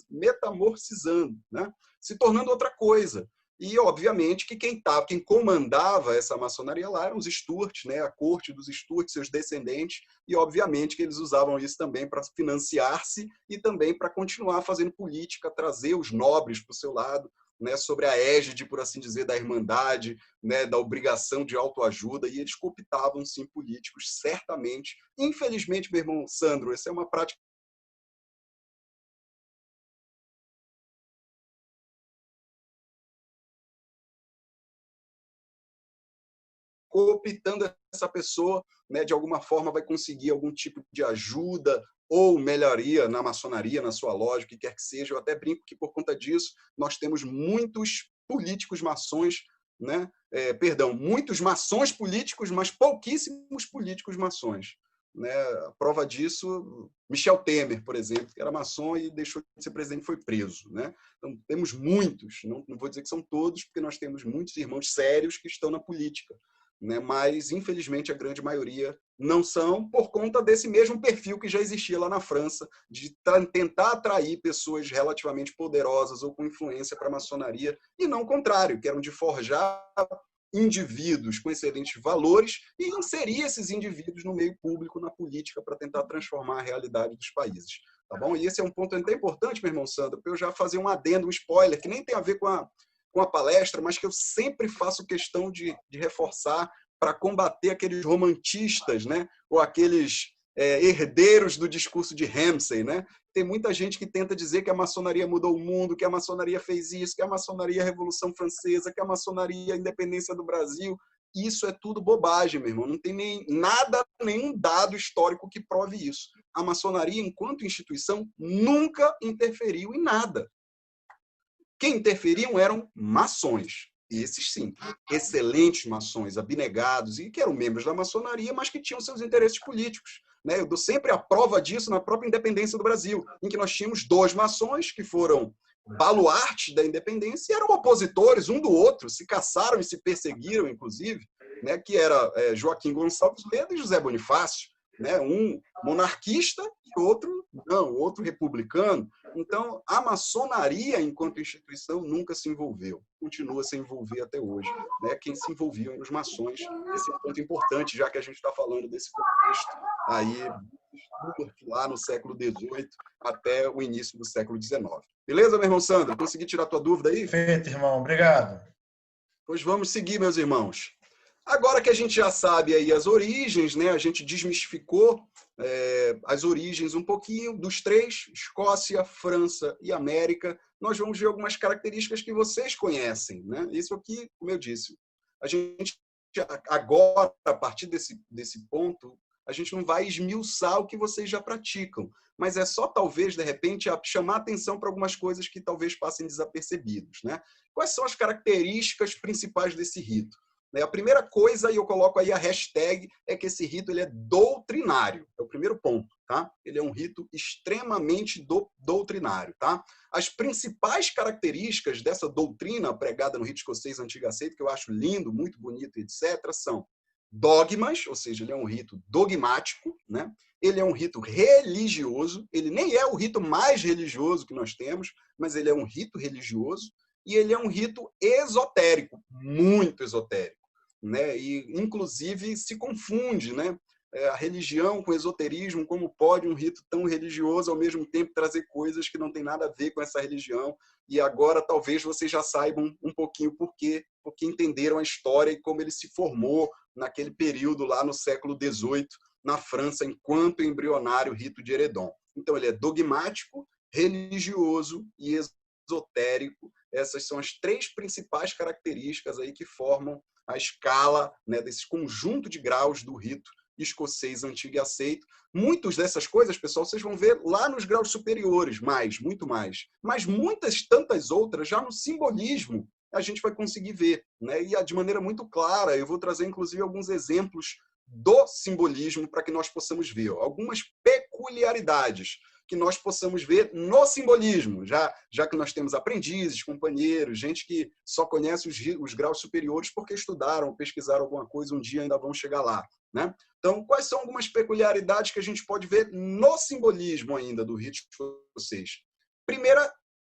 metamorfizando, né? Se tornando outra coisa. E, obviamente, que quem comandava essa maçonaria lá eram os Stuart, né? A corte dos Stuart, seus descendentes, e, obviamente, que eles usavam isso também para financiar-se e também para continuar fazendo política, trazer os nobres para o seu lado, né? Sobre a égide, por assim dizer, da irmandade, né? Da obrigação de autoajuda, e eles cooptavam, sim, políticos, certamente. Infelizmente, meu irmão Sandro, essa é uma prática cooptando essa pessoa, né, de alguma forma vai conseguir algum tipo de ajuda ou melhoria na maçonaria, na sua loja, o que quer que seja. Eu até brinco que, por conta disso, nós temos muitos políticos maçons, né? Muitos maçons políticos, mas pouquíssimos políticos maçons. Né? A prova disso, Michel Temer, por exemplo, que era maçom e deixou de ser presidente e foi preso. Né? Então, temos muitos, não vou dizer que são todos, porque nós temos muitos irmãos sérios que estão na política. Né? Mas, infelizmente, a grande maioria não são, por conta desse mesmo perfil que já existia lá na França, de tentar atrair pessoas relativamente poderosas ou com influência para a maçonaria, e não o contrário, que eram de forjar indivíduos com excelentes valores e inserir esses indivíduos no meio público, na política, para tentar transformar a realidade dos países. Tá bom? E esse é um ponto até importante, meu irmão Sandro, para eu já fazer um adendo, um spoiler, que nem tem a ver com a palestra, mas que eu sempre faço questão de reforçar para combater aqueles romantistas, né? Ou aqueles herdeiros do discurso de Ramsay. Né? Tem muita gente que tenta dizer que a maçonaria mudou o mundo, que a maçonaria fez isso, que a maçonaria é a Revolução Francesa, que a maçonaria é a independência do Brasil. Isso é tudo bobagem, meu irmão. Não tem nenhum dado histórico que prove isso. A maçonaria, enquanto instituição, nunca interferiu em nada. Quem interferiam eram maçons. Esses sim, excelentes maçons, abnegados, e que eram membros da maçonaria, mas que tinham seus interesses políticos. Né? Eu dou sempre a prova disso na própria independência do Brasil, em que nós tínhamos 2 maçons que foram baluartes da independência e eram opositores um do outro, se caçaram e se perseguiram, inclusive, né? Que era Joaquim Gonçalves Ledo e José Bonifácio. Né? Um monarquista e outro republicano. Então, a maçonaria, enquanto instituição, nunca se envolveu. Continua sem envolver até hoje. Né? Quem se envolveu eram os maçons. Esse é um ponto importante, já que a gente está falando desse contexto aí, lá no século XVIII até o início do século XIX. Beleza, meu irmão Sandro? Consegui tirar tua dúvida aí? Perfeito, irmão. Obrigado. Pois vamos seguir, meus irmãos. Agora que a gente já sabe aí as origens, né? A gente desmistificou as origens um pouquinho dos 3, Escócia, França e América, nós vamos ver algumas características que vocês conhecem. Né? Isso aqui, como eu disse, a gente agora, a partir desse ponto, a gente não vai esmiuçar o que vocês já praticam, mas é só, talvez, de repente, chamar atenção para algumas coisas que talvez passem desapercebidos. Né? Quais são as características principais desse rito? A primeira coisa, e eu coloco aí a hashtag, é que esse rito ele é doutrinário. É o primeiro ponto. Tá? Ele é um rito extremamente doutrinário. Tá? As principais características dessa doutrina pregada no rito escocês antigo aceito, que eu acho lindo, muito bonito, etc., são dogmas, ou seja, ele é um rito dogmático, né? Ele é um rito religioso, ele nem é o rito mais religioso que nós temos, mas ele é um rito religioso, e ele é um rito esotérico, muito esotérico. Né? E, inclusive, se confunde, né? A religião com o esoterismo, como pode um rito tão religioso ao mesmo tempo trazer coisas que não tem nada a ver com essa religião. E agora talvez vocês já saibam um pouquinho por quê, porque entenderam a história e como ele se formou naquele período lá no século XVIII, na França, enquanto embrionário rito de Eredon. Então ele é dogmático, religioso e esotérico. Essas são as 3 principais características aí que formam a escala, né, desse conjunto de graus do rito escocês antigo e aceito. Muitas dessas coisas, pessoal, vocês vão ver lá nos graus superiores, muito mais. Mas muitas, tantas outras, já no simbolismo, a gente vai conseguir ver. Né? E de maneira muito clara, eu vou trazer, inclusive, alguns exemplos do simbolismo para que nós possamos ver algumas peculiaridades que nós possamos ver no simbolismo, já que nós temos aprendizes, companheiros, gente que só conhece os graus superiores porque estudaram, pesquisaram alguma coisa, um dia ainda vão chegar lá. Né? Então, quais são algumas peculiaridades que a gente pode ver no simbolismo ainda do rito escocês? Primeira,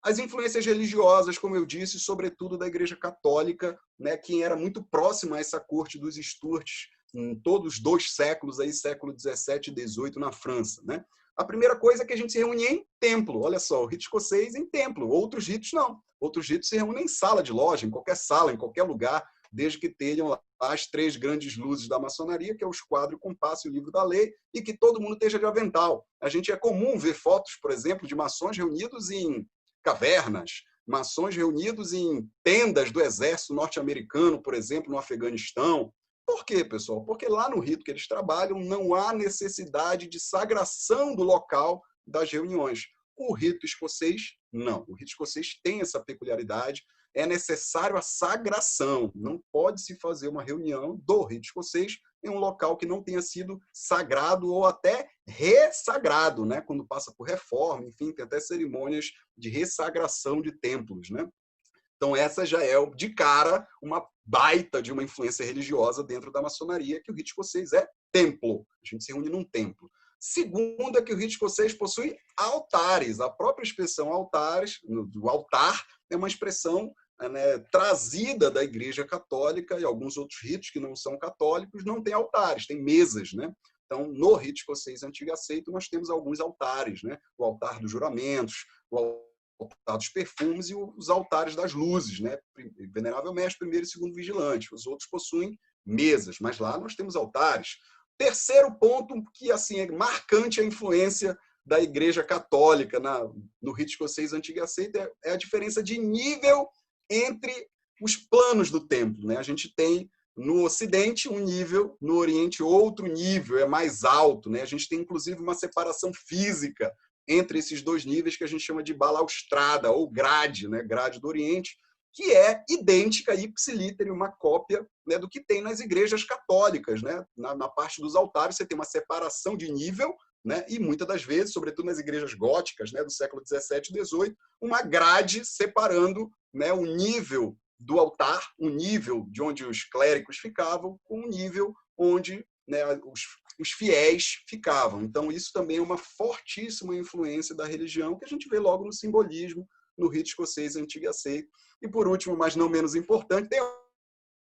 as influências religiosas, como eu disse, sobretudo da Igreja Católica, né, que era muito próxima a essa corte dos Sturtes, em todos os 2 séculos, aí, século XVII e XVIII, na França. Né? A primeira coisa é que a gente se reunia em templo. Olha só, o rito escocês em templo. Outros ritos não. Outros ritos se reúnem em sala de loja, em qualquer sala, em qualquer lugar, desde que tenham lá as 3 grandes luzes da maçonaria, que é o esquadro, o compasso e o livro da lei, e que todo mundo esteja de avental. A gente é comum ver fotos, por exemplo, de maçons reunidos em cavernas, maçons reunidos em tendas do exército norte-americano, por exemplo, no Afeganistão. Por quê, pessoal? Porque lá no rito que eles trabalham não há necessidade de sagração do local das reuniões. O rito escocês, não. O rito escocês tem essa peculiaridade. É necessário a sagração. Não pode se fazer uma reunião do rito escocês em um local que não tenha sido sagrado ou até ressagrado, né? Quando passa por reforma, enfim, tem até cerimônias de ressagração de templos, né? Então, essa já é, de cara, uma baita de uma influência religiosa dentro da maçonaria, que o rito escocês é templo. A gente se reúne num templo. Segundo é que o rito escocês possui altares. A própria expressão altares, do altar, é uma expressão, né, trazida da Igreja Católica, e alguns outros ritos que não são católicos não têm altares, têm mesas, né? Então, no rito escocês antigo aceito, nós temos alguns altares, né? O altar dos juramentos, o altar dos perfumes e os altares das luzes, né? Venerável Mestre, primeiro e segundo vigilante. Os outros possuem mesas, mas lá nós temos altares. Terceiro ponto que assim é marcante a influência da Igreja Católica no rito escocês antigo aceito é a diferença de nível entre os planos do templo, né? A gente tem no Ocidente um nível, no Oriente outro nível, é mais alto, né? A gente tem inclusive uma separação física entre esses 2 níveis que a gente chama de balaustrada ou grade, né? Grade do Oriente, que é idêntica, ipsiliter, uma cópia, né, do que tem nas igrejas católicas, né? Na parte dos altares você tem uma separação de nível, né? E muitas das vezes, sobretudo nas igrejas góticas, né, do século XVII e XVIII, uma grade separando, né, o nível do altar, o nível de onde os clérigos ficavam, com o nível onde, né, os fiéis ficavam. Então, isso também é uma fortíssima influência da religião, que a gente vê logo no simbolismo, no rito escocês antigo e aceito. E, por último, mas não menos importante, tem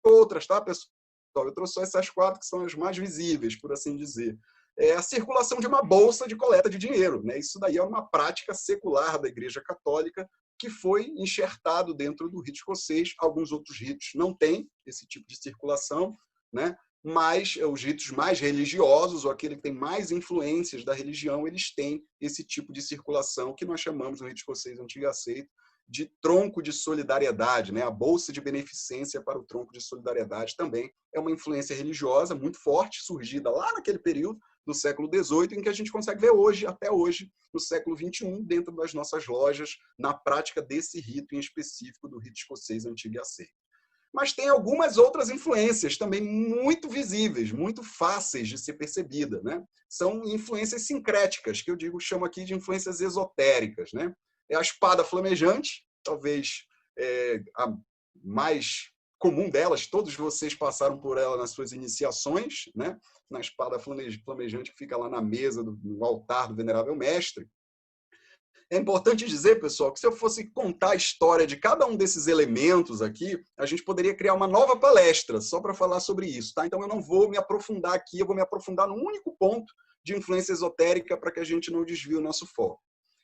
outras, tá, pessoal? Eu trouxe só essas 4 que são as mais visíveis, por assim dizer. É a circulação de uma bolsa de coleta de dinheiro, né? Isso daí é uma prática secular da Igreja Católica que foi enxertado dentro do rito escocês. Alguns outros ritos não têm esse tipo de circulação, né? Mas os ritos mais religiosos, ou aquele que tem mais influências da religião, eles têm esse tipo de circulação que nós chamamos no rito escocês antigo e aceito de tronco de solidariedade, né? A bolsa de beneficência para o tronco de solidariedade também é uma influência religiosa muito forte, surgida lá naquele período do século XVIII, em que a gente consegue ver hoje, até hoje, no século XXI, dentro das nossas lojas, na prática desse rito em específico do rito escocês antigo e aceito. Mas tem algumas outras influências também muito visíveis, muito fáceis de ser percebida, né? São influências sincréticas, que eu chamo aqui de influências esotéricas, né? É a espada flamejante, talvez a mais comum delas, todos vocês passaram por ela nas suas iniciações, né? Na espada flamejante que fica lá na mesa do altar do Venerável Mestre. É importante dizer, pessoal, que se eu fosse contar a história de cada um desses elementos aqui, a gente poderia criar uma nova palestra só para falar sobre isso, tá? Então eu não vou me aprofundar aqui, eu vou me aprofundar no único ponto de influência esotérica para que a gente não desvie o nosso foco.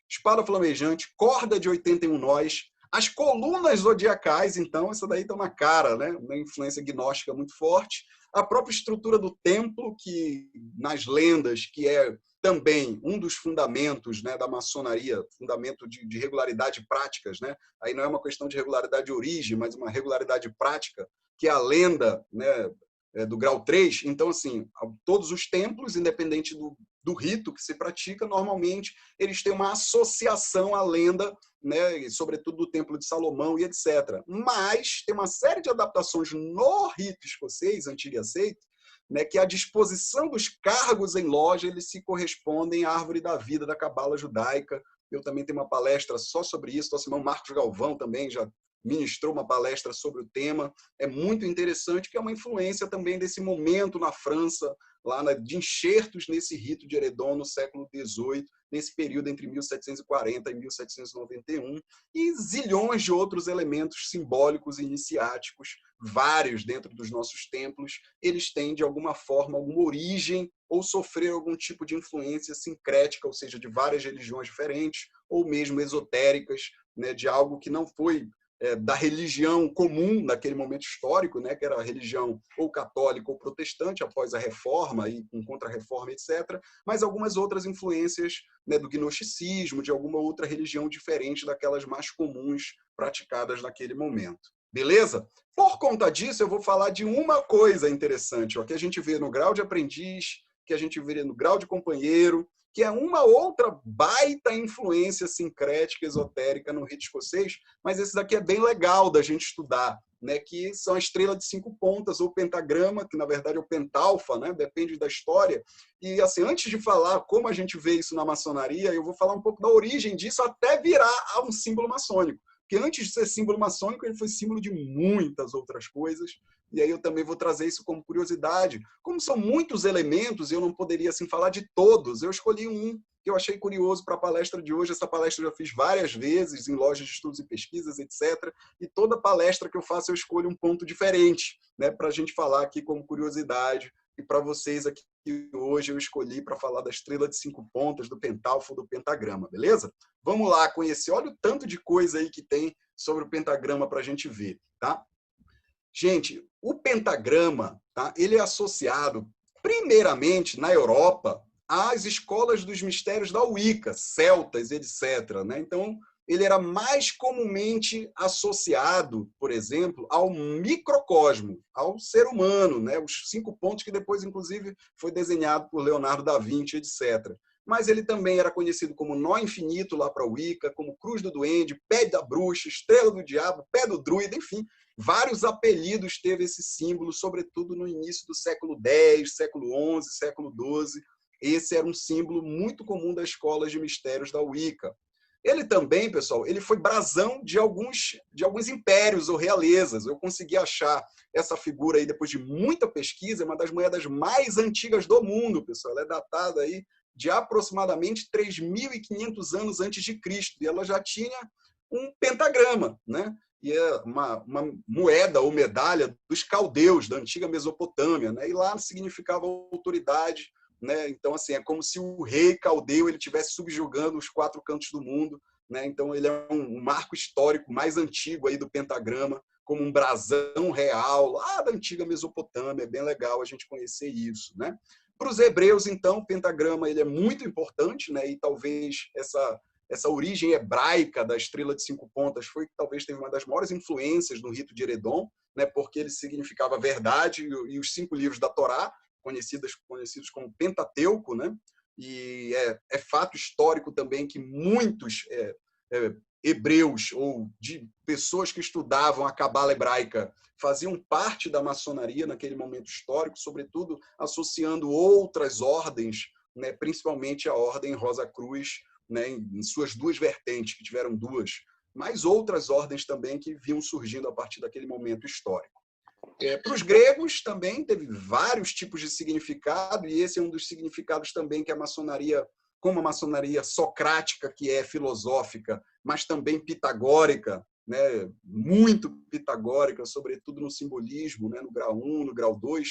Espada flamejante, corda de 81 nós, as colunas zodiacais, então, essa daí está na cara, né? Uma influência gnóstica muito forte. A própria estrutura do templo, que nas lendas, que é também um dos fundamentos, né, da maçonaria, fundamento de regularidade práticas, né? Aí não é uma questão de regularidade de origem, mas uma regularidade prática, que é a lenda, né, do grau 3. Então, assim, todos os templos, independente do rito que se pratica, normalmente eles têm uma associação à lenda, né, e sobretudo do Templo de Salomão e etc. Mas tem uma série de adaptações no rito escocês, antigo e aceito, né, que a disposição dos cargos em loja eles se correspondem à árvore da vida da cabala judaica. Eu também tenho uma palestra só sobre isso. Nosso irmão Marcos Galvão também já ministrou uma palestra sobre o tema, é muito interessante, que é uma influência também desse momento na França, de enxertos nesse rito de Eredon no século XVIII, nesse período entre 1740 e 1791, e zilhões de outros elementos simbólicos e iniciáticos, vários dentro dos nossos templos, eles têm, de alguma forma, alguma origem ou sofreram algum tipo de influência sincrética, ou seja, de várias religiões diferentes, ou mesmo esotéricas, né, de algo que não foi da religião comum naquele momento histórico, né, que era a religião ou católica ou protestante, após a Reforma, e com Contra-Reforma, etc., mas algumas outras influências, né, do gnosticismo, de alguma outra religião diferente daquelas mais comuns praticadas naquele momento. Beleza? Por conta disso, eu vou falar de uma coisa interessante, ó, que a gente vê no grau de aprendiz, que a gente vê no grau de companheiro, que é uma outra baita influência sincrética, esotérica no rito escocês, mas esse daqui é bem legal da gente estudar, né? Que são a estrela de 5 pontas, ou pentagrama, que na verdade é o pentalfa, né? Depende da história. E assim, antes de falar como a gente vê isso na maçonaria, eu vou falar um pouco da origem disso até virar um símbolo maçônico. Porque antes de ser símbolo maçônico, ele foi símbolo de muitas outras coisas. E aí eu também vou trazer isso como curiosidade. Como são muitos elementos, eu não poderia assim falar de todos. Eu escolhi um que eu achei curioso para a palestra de hoje. Essa palestra eu já fiz várias vezes em lojas de estudos e pesquisas, etc. E toda palestra que eu faço, eu escolho um ponto diferente, né, para a gente falar aqui como curiosidade. E para vocês aqui hoje eu escolhi para falar da estrela de 5 pontas, do pentalfo, do pentagrama, beleza? Vamos lá conhecer. Olha o tanto de coisa aí que tem sobre o pentagrama para a gente ver, tá? Gente, o pentagrama, tá, ele é associado, primeiramente, na Europa, às escolas dos mistérios da Wicca, celtas, etc., né? Então, ele era mais comumente associado, por exemplo, ao microcosmo, ao ser humano, né? Os 5 pontos que depois, inclusive, foi desenhado por Leonardo da Vinci, etc. Mas ele também era conhecido como nó infinito lá para a Wicca, como cruz do duende, pé da bruxa, estrela do diabo, pé do druida, enfim, vários apelidos teve esse símbolo, sobretudo no início do século X, século XI, século XII. Esse era um símbolo muito comum das escolas de mistérios da Wicca. Ele também, pessoal, ele foi brasão de alguns impérios ou realezas. Eu consegui achar essa figura aí depois de muita pesquisa, é uma das moedas mais antigas do mundo, pessoal. Ela é datada aí de aproximadamente 3.500 anos antes de Cristo, e ela já tinha um pentagrama, né? E é uma moeda ou medalha dos caldeus, da antiga Mesopotâmia, né? E lá significava autoridade, né? Então, assim, é como se o rei caldeu ele estivesse subjugando os 4 cantos do mundo, né? Então, ele é um marco histórico mais antigo aí do pentagrama, como um brasão real, lá da antiga Mesopotâmia. É bem legal a gente conhecer isso, né? Para os hebreus, então, o pentagrama ele é muito importante, né? E talvez essa origem hebraica da estrela de 5 pontas foi que talvez teve uma das maiores influências no rito de Eredon, né? Porque ele significava verdade, e os 5 livros da Torá, conhecidos como Pentateuco, né? E é fato histórico também que muitos hebreus ou de pessoas que estudavam a cabala hebraica faziam parte da maçonaria naquele momento histórico, sobretudo associando outras ordens, né? Principalmente a ordem Rosa Cruz, né? Em suas 2 vertentes, que tiveram 2, mas outras ordens também que vinham surgindo a partir daquele momento histórico. Para os gregos também teve vários tipos de significado, e esse é um dos significados também que a maçonaria, como a maçonaria socrática, que é filosófica, mas também pitagórica, né, muito pitagórica, sobretudo no simbolismo, né, no grau 1, no grau 2.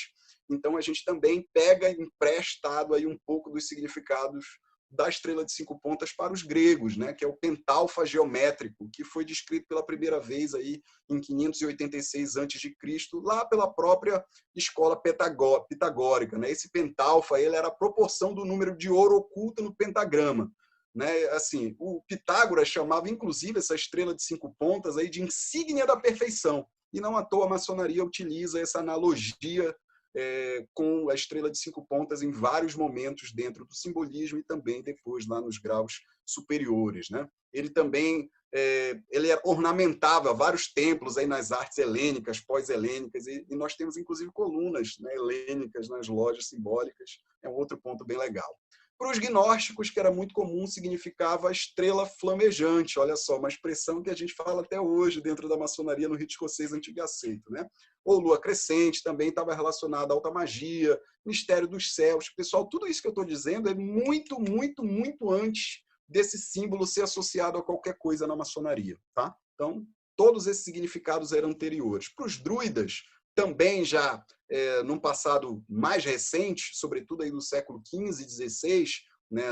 Então a gente também pega emprestado aí um pouco dos significados da estrela de 5 pontas para os gregos, né, que é o pentalfa geométrico, que foi descrito pela primeira vez aí em 586 a.C., lá pela própria escola pitagórica, né? Esse pentalfa ele era a proporção do número de ouro oculto no pentagrama, né? Assim, o Pitágoras chamava inclusive essa estrela de 5 pontas aí de insígnia da perfeição, e não à toa a maçonaria utiliza essa analogia com a estrela de 5 pontas em vários momentos dentro do simbolismo e também depois lá nos graus superiores, né? Ele também ele ornamentava vários templos aí nas artes helênicas, pós-helênicas, e nós temos inclusive colunas, né, helênicas nas lojas simbólicas. É um outro ponto bem legal. Para os gnósticos, que era muito comum, significava a estrela flamejante. Olha só, uma expressão que a gente fala até hoje dentro da maçonaria no rito escocês antigo e aceito, né? Ou lua crescente, também estava relacionada à alta magia, mistério dos céus. Pessoal, tudo isso que eu estou dizendo é muito, muito, muito antes desse símbolo ser associado a qualquer coisa na maçonaria, tá? Então, todos esses significados eram anteriores. Para os druidas, também já num passado mais recente, sobretudo aí do século XV e XVI, né,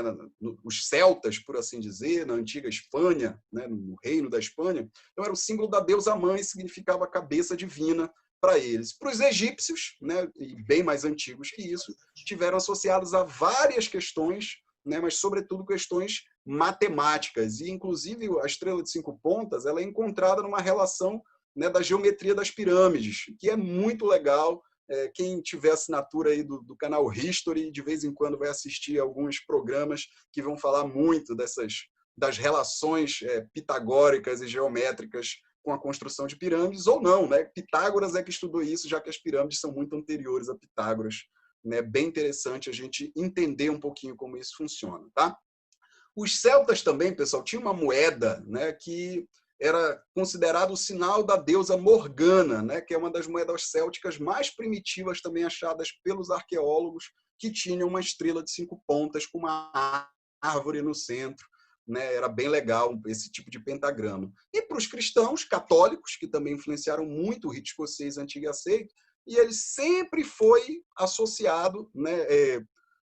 os celtas, por assim dizer, na antiga Espanha, né, no reino da Espanha, então era o símbolo da deusa mãe, significava a cabeça divina para eles. Para os egípcios, né, e bem mais antigos que isso, tiveram associados a várias questões, né, mas sobretudo questões matemáticas, e inclusive a estrela de 5 pontas ela é encontrada numa relação, né, da geometria das pirâmides, que é muito legal. Quem tiver assinatura aí do canal History, de vez em quando vai assistir alguns programas que vão falar muito das relações pitagóricas e geométricas com a construção de pirâmides, ou não, né? Pitágoras é que estudou isso, já que as pirâmides são muito anteriores a Pitágoras. Né? Bem interessante a gente entender um pouquinho como isso funciona, tá? Os celtas também, pessoal, tinham uma moeda, né, que era considerado o sinal da deusa Morgana, né, que é uma das moedas célticas mais primitivas também achadas pelos arqueólogos, que tinha uma estrela de 5 pontas com uma árvore no centro. Né, era bem legal esse tipo de pentagrama. E para os cristãos católicos, que também influenciaram muito o rito escocês antigo e aceito, e ele sempre foi associado, né,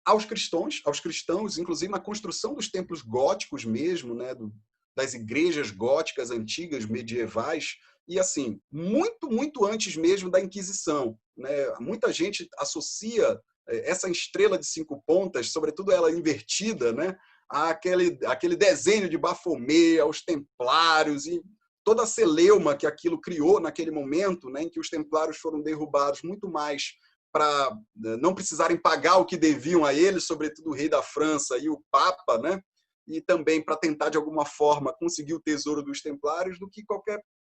aos cristãos, inclusive na construção dos templos góticos mesmo, né, das igrejas góticas antigas, medievais, e assim, muito, muito antes mesmo da Inquisição. Né? Muita gente associa essa estrela de 5 pontas, sobretudo ela invertida, né, àquele desenho de Baphomet, aos templários, e toda a celeuma que aquilo criou naquele momento, né, em que os templários foram derrubados muito mais para não precisarem pagar o que deviam a eles, sobretudo o rei da França e o Papa, né? E também para tentar, de alguma forma, conseguir o tesouro dos templários, do que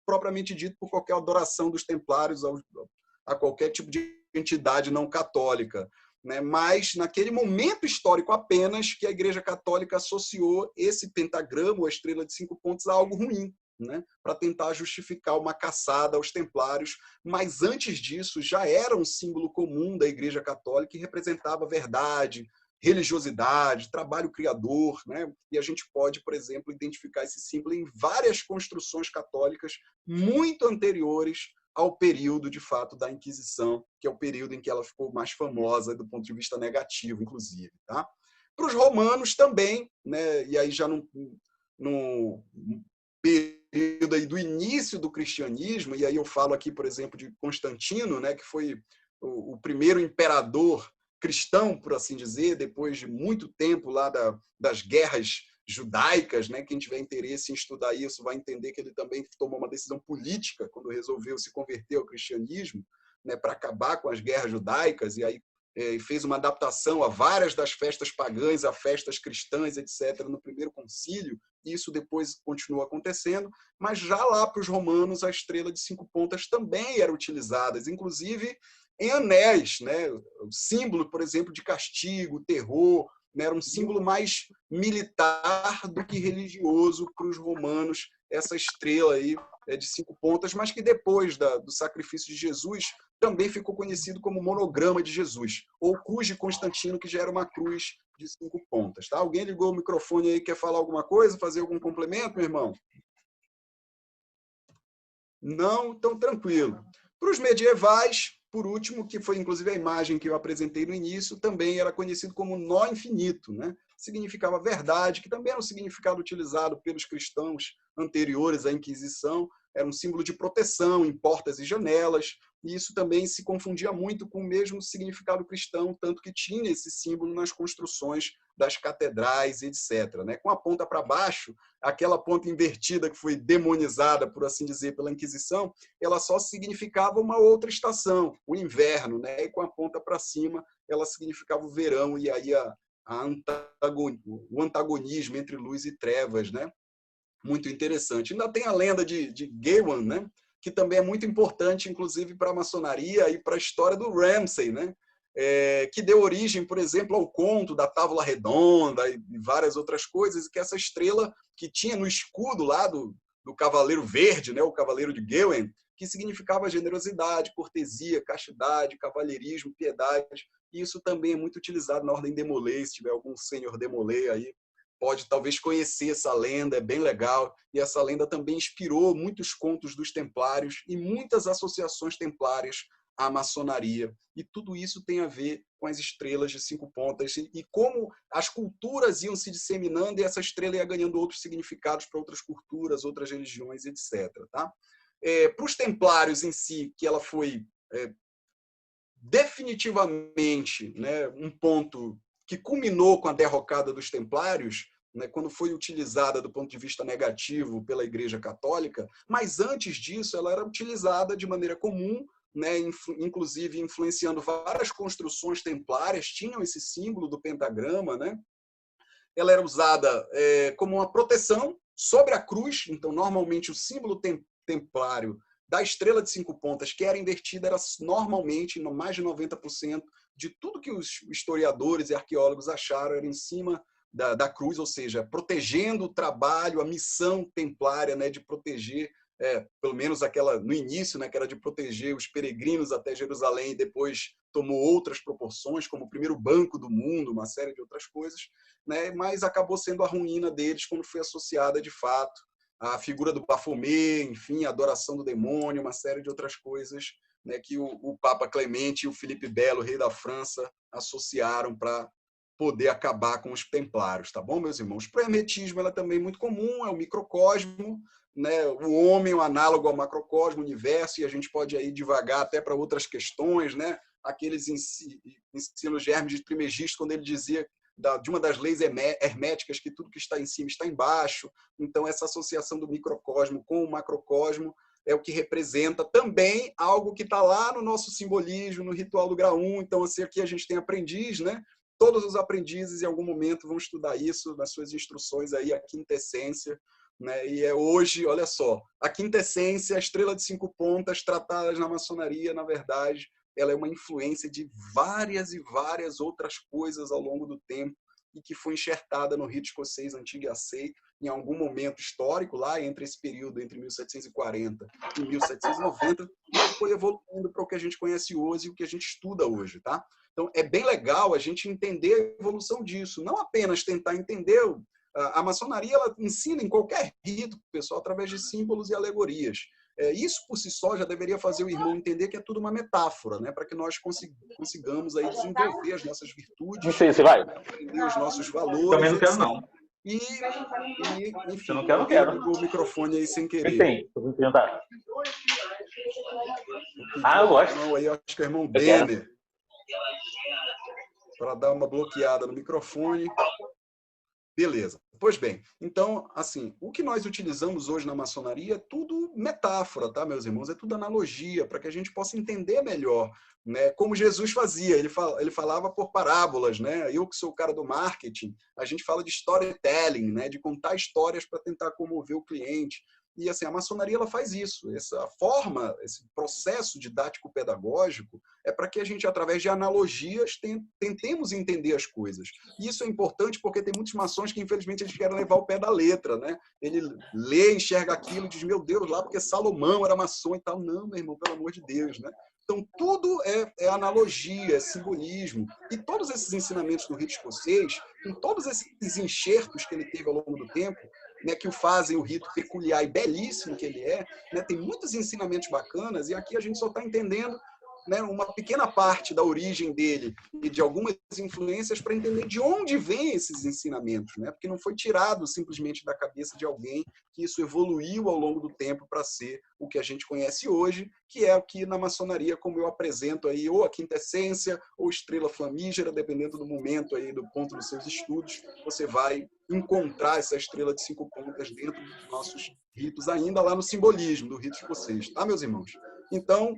propriamente dito, por qualquer adoração dos templários a qualquer tipo de entidade não católica. Né? Mas, naquele momento histórico apenas, que a Igreja Católica associou esse pentagrama, a estrela de 5 pontos, a algo ruim, né? Para tentar justificar uma caçada aos templários, mas antes disso já era um símbolo comum da Igreja Católica que representava verdade, religiosidade, trabalho criador, né? E a gente pode, por exemplo, identificar esse símbolo em várias construções católicas muito anteriores ao período, de fato, da Inquisição, que é o período em que ela ficou mais famosa do ponto de vista negativo, inclusive. Tá? Para os romanos também, né? E aí já no período aí do início do cristianismo, e aí eu falo aqui, por exemplo, de Constantino, né, que foi o primeiro imperador cristão, por assim dizer, depois de muito tempo lá das guerras judaicas, né? Quem tiver interesse em estudar isso vai entender que ele também tomou uma decisão política quando resolveu se converter ao cristianismo, né, para acabar com as guerras judaicas, e aí fez uma adaptação a várias das festas pagãs, a festas cristãs, etc., no primeiro concílio. Isso depois continuou acontecendo, mas já lá para os romanos a estrela de 5 pontas também era utilizada, inclusive em anéis, né? O símbolo, por exemplo, de castigo, terror, né? Era um símbolo mais militar do que religioso para os romanos, essa estrela aí de 5 pontas, mas que depois do sacrifício de Jesus também ficou conhecido como monograma de Jesus, ou cruz de Constantino, que já era uma cruz de 5 pontas. Tá? Alguém ligou o microfone aí, quer falar alguma coisa, fazer algum complemento, meu irmão? Não? Então, tranquilo. Para os medievais, por último, que foi inclusive a imagem que eu apresentei no início, também era conhecido como nó infinito, né? Significava verdade, que também era um significado utilizado pelos cristãos anteriores à Inquisição, era um símbolo de proteção em portas e janelas, e isso também se confundia muito com o mesmo significado cristão, tanto que tinha esse símbolo nas construções das catedrais, etc. Né? Com a ponta para baixo, aquela ponta invertida que foi demonizada, por assim dizer, pela Inquisição, ela só significava uma outra estação, o inverno, né? E com a ponta para cima, ela significava o verão, e aí o antagonismo entre luz e trevas, né? Muito interessante. Ainda tem a lenda de Gawain, né? Que também é muito importante, inclusive, para a maçonaria e para a história do Ramsay, né? que deu origem, por exemplo, ao conto da Távola Redonda e várias outras coisas, e que essa estrela que tinha no escudo lá do Cavaleiro Verde, né, o Cavaleiro de Gawain, que significava generosidade, cortesia, castidade, cavalheirismo, piedade. E isso também é muito utilizado na Ordem Demolay. Se tiver algum senhor Demolay aí, pode talvez conhecer essa lenda, é bem legal. E essa lenda também inspirou muitos contos dos templários e muitas associações templárias à maçonaria. E tudo isso tem a ver com as estrelas de 5 pontas e como as culturas iam se disseminando e essa estrela ia ganhando outros significados para outras culturas, outras religiões, etc. Tá? Para os templários em si, que ela foi definitivamente, né, um ponto que culminou com a derrocada dos templários, né, quando foi utilizada do ponto de vista negativo pela Igreja Católica, mas antes disso ela era utilizada de maneira comum, né, inclusive influenciando várias construções templárias, tinham esse símbolo do pentagrama, né? Ela era usada como uma proteção sobre a cruz, então normalmente o símbolo templário da estrela de 5 pontas, que era invertida, era normalmente, mais de 90% de tudo que os historiadores e arqueólogos acharam era em cima da cruz, ou seja, protegendo o trabalho, a missão templária, né, de proteger, pelo menos aquela no início, né, que era de proteger os peregrinos até Jerusalém, e depois tomou outras proporções, como o primeiro banco do mundo, uma série de outras coisas, né, mas acabou sendo a ruína deles quando foi associada, de fato, a figura do Baphomet, enfim, a adoração do demônio, uma série de outras coisas, né, que o Papa Clemente e o Felipe Belo, rei da França, associaram para poder acabar com os templários, tá bom, meus irmãos? O hermetismo ela é também muito comum, é o microcosmo, né, o homem, o análogo ao macrocosmo, o universo, e a gente pode aí divagar até para outras questões, né? Aqueles ensinos de Hermes de Trismegisto, quando ele dizia de uma das leis herméticas, que tudo que está em cima está embaixo. Então, essa associação do microcosmo com o macrocosmo é o que representa também algo que está lá no nosso simbolismo, no ritual do grau 1. Então, assim, aqui a gente tem aprendiz, né? Todos os aprendizes, em algum momento, vão estudar isso nas suas instruções, aí, a quintessência, né? E hoje, olha só, a quintessência, a estrela de 5 pontas, tratadas na maçonaria, na verdade, ela é uma influência de várias e várias outras coisas ao longo do tempo e que foi enxertada no rito escocês antigo e aceito em algum momento histórico, lá entre esse período, entre 1740 e 1790, e foi evoluindo para o que a gente conhece hoje e o que a gente estuda hoje, tá? Então, é bem legal a gente entender a evolução disso, não apenas tentar entender. A maçonaria ela ensina em qualquer rito, pessoal, através de símbolos e alegorias. Isso por si só já deveria fazer o irmão entender que é tudo uma metáfora, né? Para que nós consigamos aí desenvolver as nossas virtudes, não sei se vai. Aprender os nossos valores. Também não quero, não. Enfim, não quero. O microfone aí sem querer. Tem, vou tentar. Eu gosto. Aí, acho que é o irmão Denner. Para dar uma bloqueada no microfone. Beleza. Pois bem, então, assim, o que nós utilizamos hoje na maçonaria é tudo metáfora, tá, meus irmãos? É tudo analogia, para que a gente possa entender melhor, né? Como Jesus fazia, ele falava por parábolas, né? Eu que sou o cara do marketing, a gente fala de storytelling, né? De contar histórias para tentar comover o cliente. E assim, a maçonaria ela faz isso. Essa forma, esse processo didático-pedagógico é para que a gente, através de analogias, tentemos entender as coisas. E isso é importante porque tem muitos maçons que, infelizmente, eles querem levar o pé da letra, né? Ele lê, enxerga aquilo e diz, meu Deus, lá porque Salomão era maçom e tal. Não, meu irmão, pelo amor de Deus, né? Então, tudo é analogia, é simbolismo. E todos esses ensinamentos do rito escocês, com todos esses enxertos que ele teve ao longo do tempo, né, que o fazem o rito peculiar e belíssimo que ele é, né, tem muitos ensinamentos bacanas, e aqui a gente só está entendendo, né, uma pequena parte da origem dele e de algumas influências para entender de onde vêm esses ensinamentos, né, porque não foi tirado simplesmente da cabeça de alguém, que isso evoluiu ao longo do tempo para ser o que a gente conhece hoje, que é o que na maçonaria, como eu apresento aí, ou a quintessência, ou estrela flamígera, dependendo do momento aí, do ponto dos seus estudos, você vai encontrar essa estrela de 5 pontas dentro dos nossos ritos, ainda lá no simbolismo do rito escocês, tá, meus irmãos? Então,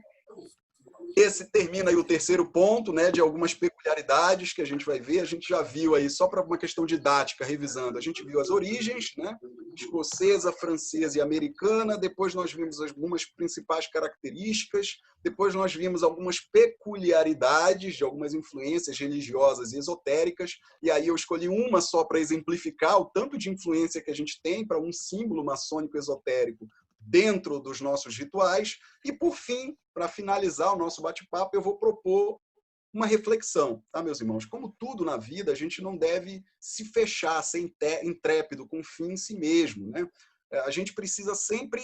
esse termina aí o terceiro ponto, né, de algumas peculiaridades que a gente vai ver. A gente já viu aí, só para uma questão didática, revisando, a gente viu as origens, né, escocesa, francesa e americana. Depois nós vimos algumas principais características. Depois nós vimos algumas peculiaridades de algumas influências religiosas e esotéricas. E aí eu escolhi uma só para exemplificar o tanto de influência que a gente tem para um símbolo maçônico esotérico dentro dos nossos rituais. E, por fim, para finalizar o nosso bate-papo, eu vou propor uma reflexão, tá, meus irmãos? Como tudo na vida, a gente não deve se fechar, ser intrépido com o fim em si mesmo, né? A gente precisa sempre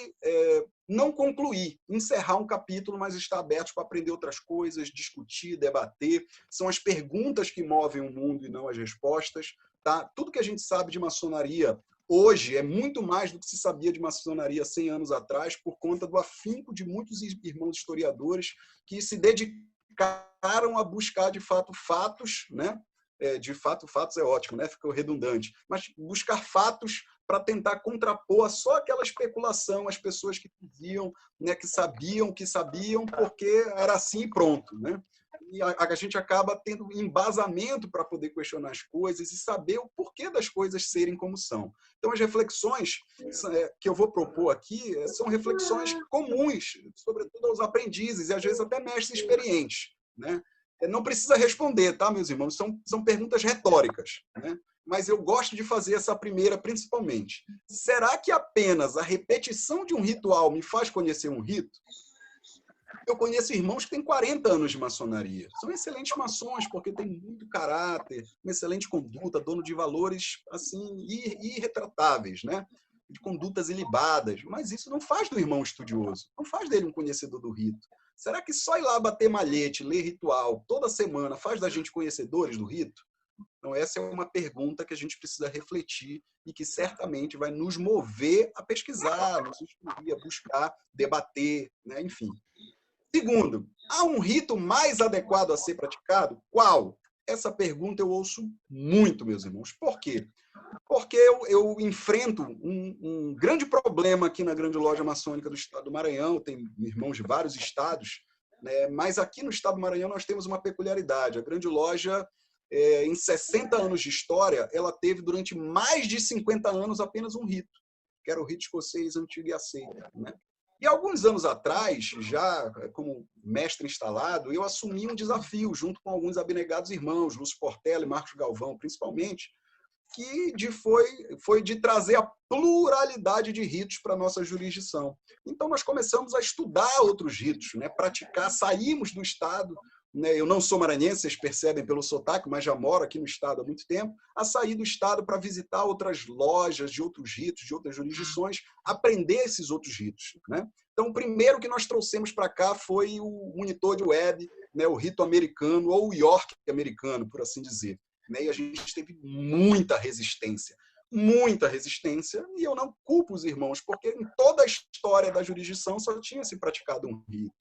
não concluir, encerrar um capítulo, mas estar aberto para aprender outras coisas, discutir, debater. São as perguntas que movem o mundo e não as respostas, tá? Tudo que a gente sabe de maçonaria hoje é muito mais do que se sabia de maçonaria 100 anos atrás, por conta do afinco de muitos irmãos historiadores que se dedicaram a buscar, de fato, fatos, né? De fato, fatos é ótimo, né? Ficou redundante. Mas buscar fatos para tentar contrapor a só aquela especulação, as pessoas que diziam, né, que sabiam, porque era assim e pronto, né? E a gente acaba tendo embasamento para poder questionar as coisas e saber o porquê das coisas serem como são. Então, as reflexões que eu vou propor aqui são reflexões comuns, sobretudo aos aprendizes e, às vezes, até mestres experientes, né? Não precisa responder, tá, meus irmãos? São perguntas retóricas, né? Mas eu gosto de fazer essa primeira principalmente. Será que apenas a repetição de um ritual me faz conhecer um rito? Eu conheço irmãos que têm 40 anos de maçonaria. São excelentes maçons, porque têm muito caráter, uma excelente conduta, dono de valores assim irretratáveis, né? De condutas ilibadas. Mas isso não faz do irmão estudioso, não faz dele um conhecedor do rito. Será que só ir lá bater malhete, ler ritual toda semana faz da gente conhecedores do rito? Então, essa é uma pergunta que a gente precisa refletir e que certamente vai nos mover a pesquisar, nos instruir, a buscar, debater, né? Enfim. Segundo, há um rito mais adequado a ser praticado? Qual? Essa pergunta eu ouço muito, meus irmãos. Por quê? Porque eu enfrento um grande problema aqui na Grande Loja Maçônica do Estado do Maranhão. Tem irmãos de vários estados, né? Mas aqui no Estado do Maranhão nós temos uma peculiaridade. A Grande Loja, em 60 anos de história, ela teve durante mais de 50 anos apenas um rito, que era o rito escocês antigo e aceito, né? E alguns anos atrás, já como mestre instalado, eu assumi um desafio, junto com alguns abnegados irmãos, Lúcio Portela e Marcos Galvão, principalmente, que foi de trazer a pluralidade de ritos para a nossa jurisdição. Então, nós começamos a estudar outros ritos, né? Praticar, saímos do Estado, né? Eu não sou maranhense, vocês percebem pelo sotaque, mas já moro aqui no Estado há muito tempo, a sair do Estado para visitar outras lojas de outros ritos, de outras jurisdições, aprender esses outros ritos, né? Então, o primeiro que nós trouxemos para cá foi o Monitor de Web, né? O rito americano, ou o York americano, por assim dizer. E a gente teve muita resistência, e eu não culpo os irmãos, porque em toda a história da jurisdição só tinha se praticado um rito.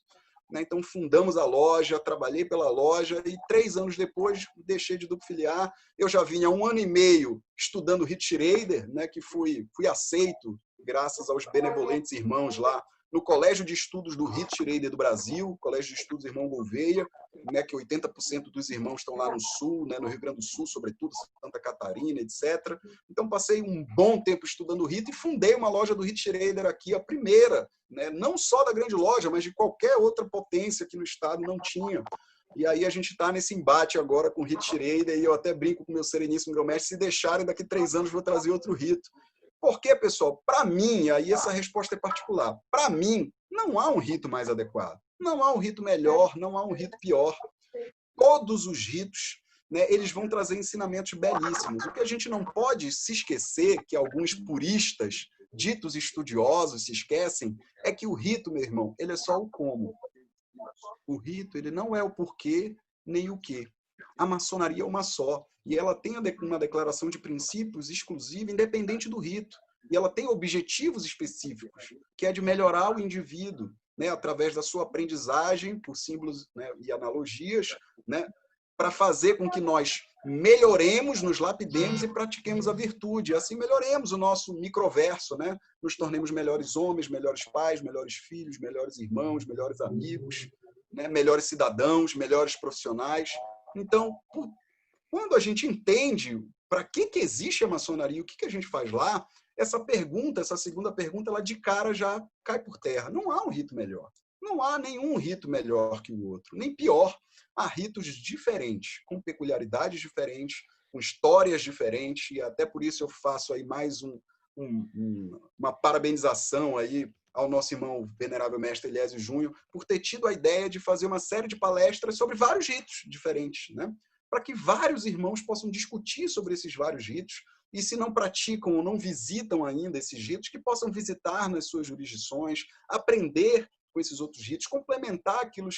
Então, fundamos a loja, trabalhei pela loja e 3 anos depois deixei de duplo filiar. Eu já vinha 1 ano e meio estudando o rito Schrader, né, que fui aceito graças aos benevolentes irmãos lá no Colégio de Estudos do Rito Schrader do Brasil, Colégio de Estudos Irmão Gouveia, né, que 80% dos irmãos estão lá no Sul, né, no Rio Grande do Sul, sobretudo, Santa Catarina, etc. Então, passei um bom tempo estudando o rito e fundei uma loja do Rito Schrader aqui, a primeira, né, não só da Grande Loja, mas de qualquer outra potência que no estado não tinha. E aí a gente está nesse embate agora com o Rito Schrader, e eu até brinco com o meu sereníssimo grão-mestre, se deixarem, daqui 3 anos vou trazer outro rito. Por quê, pessoal? Para mim, aí essa resposta é particular, para mim, não há um rito mais adequado. Não há um rito melhor, não há um rito pior. Todos os ritos, né, eles vão trazer ensinamentos belíssimos. O que a gente não pode se esquecer, que alguns puristas, ditos estudiosos, se esquecem, é que o rito, meu irmão, ele é só o como. O rito, ele não é o porquê nem o quê. A maçonaria é uma só. E ela tem uma declaração de princípios exclusiva, independente do rito. E ela tem objetivos específicos, que é de melhorar o indivíduo, né, através da sua aprendizagem, por símbolos, né, e analogias, né, para fazer com que nós melhoremos, nos lapidemos e pratiquemos a virtude. Assim melhoremos o nosso microverso, né? Nos tornemos melhores homens, melhores pais, melhores filhos, melhores irmãos, melhores amigos. né? Melhores cidadãos, melhores profissionais. Então, quando a gente entende para que existe a maçonaria, o que a gente faz lá, essa pergunta, essa segunda pergunta, ela de cara já cai por terra. Não há um rito melhor. Não há nenhum rito melhor que o outro, nem pior. Há ritos diferentes, com peculiaridades diferentes, com histórias diferentes, e até por isso eu faço aí mais uma parabenização aí ao nosso irmão venerável mestre Eliésio Júnior por ter tido a ideia de fazer uma série de palestras sobre vários ritos diferentes, né? Para que vários irmãos possam discutir sobre esses vários ritos, e se não praticam ou não visitam ainda esses ritos, que possam visitar nas suas jurisdições, aprender com esses outros ritos, complementar aquilo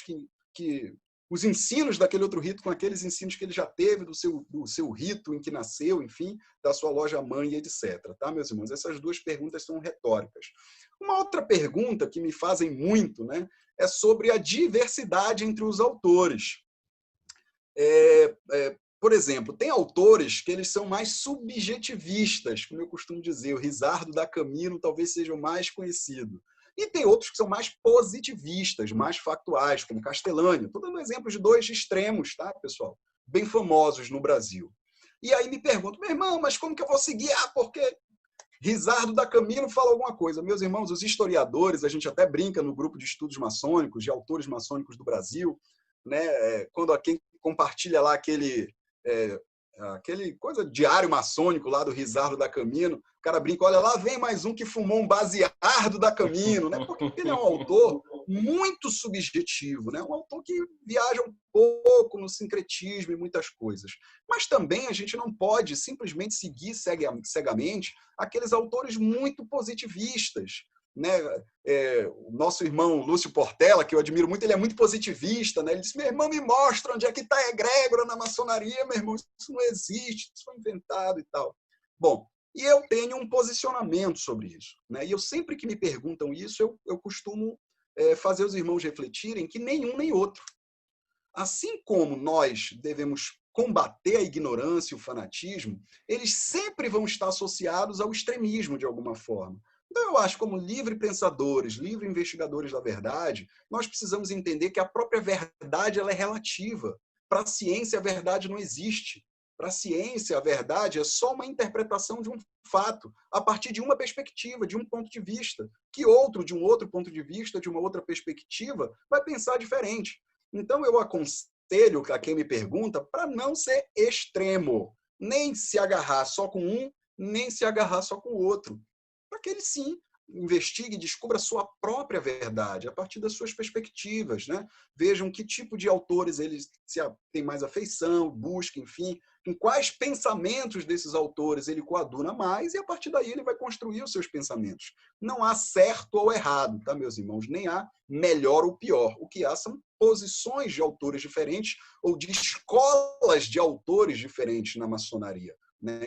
que os ensinos daquele outro rito com aqueles ensinos que ele já teve do seu rito em que nasceu, enfim, da sua loja mãe, etc. Tá, meus irmãos? Essas duas perguntas são retóricas. Uma outra pergunta que me fazem muito, né, é sobre a diversidade entre os autores. Por exemplo, tem autores que eles são mais subjetivistas, como eu costumo dizer, o Risardo da Camino talvez seja o mais conhecido. E tem outros que são mais positivistas, mais factuais, como Castellani. Estou dando exemplos de dois extremos, tá, pessoal? Bem famosos no Brasil. E aí me pergunto, meu irmão, mas como que eu vou seguir? Porque Risardo da Camino fala alguma coisa. Meus irmãos, os historiadores, a gente até brinca no grupo de estudos maçônicos, de autores maçônicos do Brasil, né? Quando quem compartilha lá aquele coisa diário maçônico lá do Risardo da Camino, o cara brinca, olha, lá vem mais um que fumou um baseado da Camino, né? Porque ele é um autor muito subjetivo, né? Um autor que viaja um pouco no sincretismo e muitas coisas. Mas também a gente não pode simplesmente seguir cegamente aqueles autores muito positivistas, né? O nosso irmão Lúcio Portela, que eu admiro muito, ele é muito positivista, né? Ele disse, meu irmão, me mostra onde é que está a egrégora na maçonaria, meu irmão, isso não existe, isso foi inventado e tal. Bom, e eu tenho um posicionamento sobre isso, né? E eu sempre que me perguntam isso, eu costumo fazer os irmãos refletirem que nenhum nem outro. Assim como nós devemos combater a ignorância e o fanatismo, eles sempre vão estar associados ao extremismo de alguma forma. Então, eu acho que como livre pensadores, livre investigadores da verdade, nós precisamos entender que a própria verdade ela é relativa. Para a ciência, a verdade não existe. Para a ciência, a verdade é só uma interpretação de um fato, a partir de uma perspectiva, de um ponto de vista, que outro, de um outro ponto de vista, de uma outra perspectiva, vai pensar diferente. Então, eu aconselho a quem me pergunta para não ser extremo, nem se agarrar só com um, nem se agarrar só com o outro. Para que ele, sim, investigue e descubra a sua própria verdade, a partir das suas perspectivas, né? Vejam que tipo de autores eles têm mais afeição, busca, enfim, em quais pensamentos desses autores ele coaduna mais, e a partir daí ele vai construir os seus pensamentos. Não há certo ou errado, tá, meus irmãos? Nem há melhor ou pior. O que há são posições de autores diferentes ou de escolas de autores diferentes na maçonaria.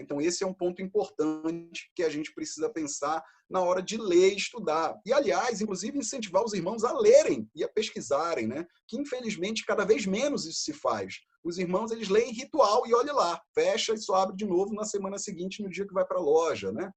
Então, esse é um ponto importante que a gente precisa pensar na hora de ler e estudar. E, aliás, inclusive, incentivar os irmãos a lerem e a pesquisarem, né? Que, infelizmente, cada vez menos isso se faz. Os irmãos, eles leem ritual e olhe lá, fecha e só abre de novo na semana seguinte, no dia que vai para a loja, né?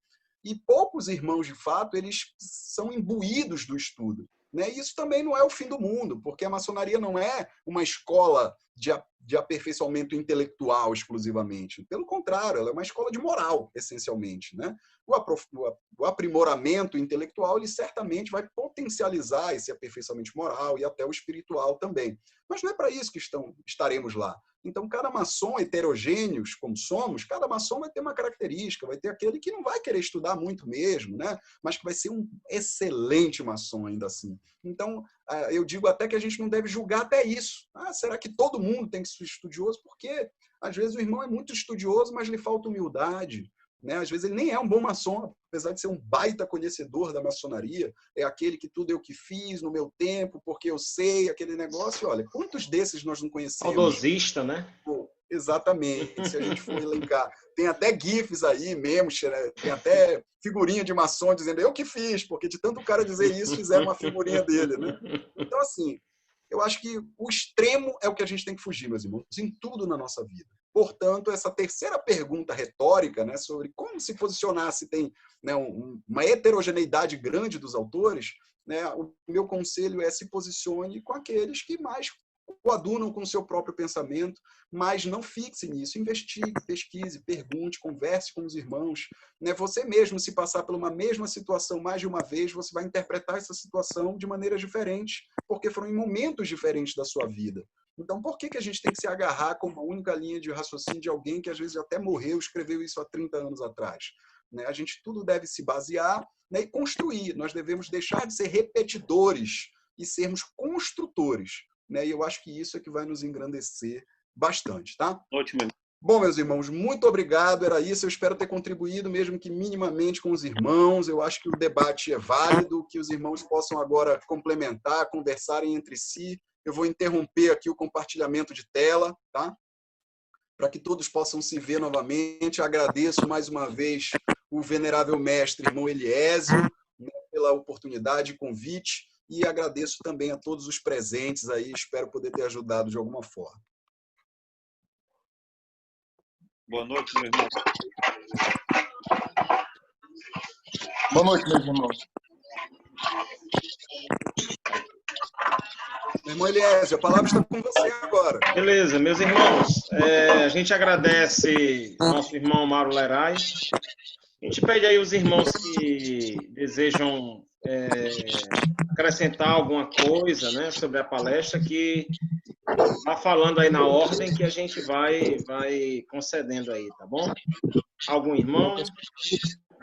E poucos irmãos, de fato, eles são imbuídos do estudo. Né? E isso também não é o fim do mundo, porque a maçonaria não é uma escola de aperfeiçoamento intelectual exclusivamente. Pelo contrário, ela é uma escola de moral, essencialmente. Né? O aprimoramento intelectual ele certamente vai potencializar esse aperfeiçoamento moral e até o espiritual também. Mas não é para isso que estaremos lá. Então, cada maçom, heterogêneos como somos, cada maçom vai ter uma característica, vai ter aquele que não vai querer estudar muito mesmo, né? Mas que vai ser um excelente maçom ainda assim. Então, eu digo até que a gente não deve julgar até isso. Será que todo mundo tem que ser estudioso? Porque, às vezes, o irmão é muito estudioso, mas lhe falta humildade. Né? Às vezes ele nem é um bom maçom, apesar de ser um baita conhecedor da maçonaria, é aquele que tudo eu que fiz no meu tempo, porque eu sei, aquele negócio. Olha, quantos desses nós não conhecemos? Saudosista, né? Exatamente, se a gente for elencar. Tem até gifs aí, memes, tem até figurinha de maçom dizendo eu que fiz, porque de tanto o cara dizer isso, fizeram uma figurinha dele. Né? Então, assim, eu acho que o extremo é o que a gente tem que fugir, meus irmãos, em tudo na nossa vida. Portanto, essa terceira pergunta retórica, né, sobre como se posicionar se tem, né, uma heterogeneidade grande dos autores, né, o meu conselho é se posicione com aqueles que mais coadunam com o seu próprio pensamento, mas não fixe nisso. Investigue, pesquise, pergunte, converse com os irmãos. Né? Você mesmo, se passar por uma mesma situação mais de uma vez, você vai interpretar essa situação de maneiras diferentes, porque foram em momentos diferentes da sua vida. Então, por que a gente tem que se agarrar com uma única linha de raciocínio de alguém que às vezes até morreu, escreveu isso há 30 anos atrás? Né? A gente tudo deve se basear, né, e construir. Nós devemos deixar de ser repetidores e sermos construtores. Né? E eu acho que isso é que vai nos engrandecer bastante. Tá? Ótimo. Bom, meus irmãos, muito obrigado. Era isso. Eu espero ter contribuído, mesmo que minimamente, com os irmãos. Eu acho que o debate é válido, que os irmãos possam agora complementar, conversarem entre si. Eu vou interromper aqui o compartilhamento de tela, tá? Para que todos possam se ver novamente. Agradeço mais uma vez o venerável mestre, irmão Eliésio, né, pela oportunidade e convite, e agradeço também a todos os presentes aí. Espero poder ter ajudado de alguma forma. Boa noite, meu irmão. Boa noite, meus irmãos. Meu irmão Eliésio, a palavra está com você agora. Beleza, meus irmãos, a gente agradece ao nosso irmão Mauro Lerai. A gente pede aí os irmãos que desejam acrescentar alguma coisa, né, sobre a palestra, que está falando aí na ordem que a gente vai concedendo aí, tá bom? Algum irmão?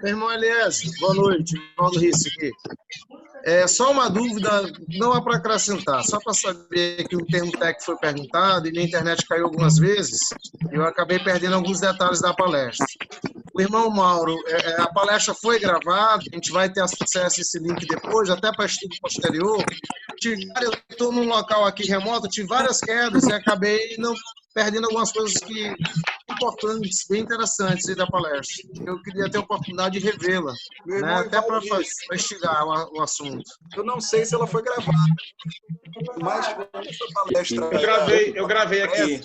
Meu irmão Eliésio, boa noite, irmão do Rice aqui. Só uma dúvida, não há para acrescentar, só para saber que o termo técnico foi perguntado e minha internet caiu algumas vezes, eu acabei perdendo alguns detalhes da palestra. O irmão Mauro, a palestra foi gravada, a gente vai ter acesso a esse link depois, até para estudo posterior. Eu estou num local aqui remoto, tive várias quedas e acabei não perdendo algumas coisas importantes, bem interessantes aí da palestra. Eu queria ter a oportunidade de revê-la, né? Até para investigar o assunto. Eu não sei se ela foi gravada, mas essa palestra... Eu gravei aqui.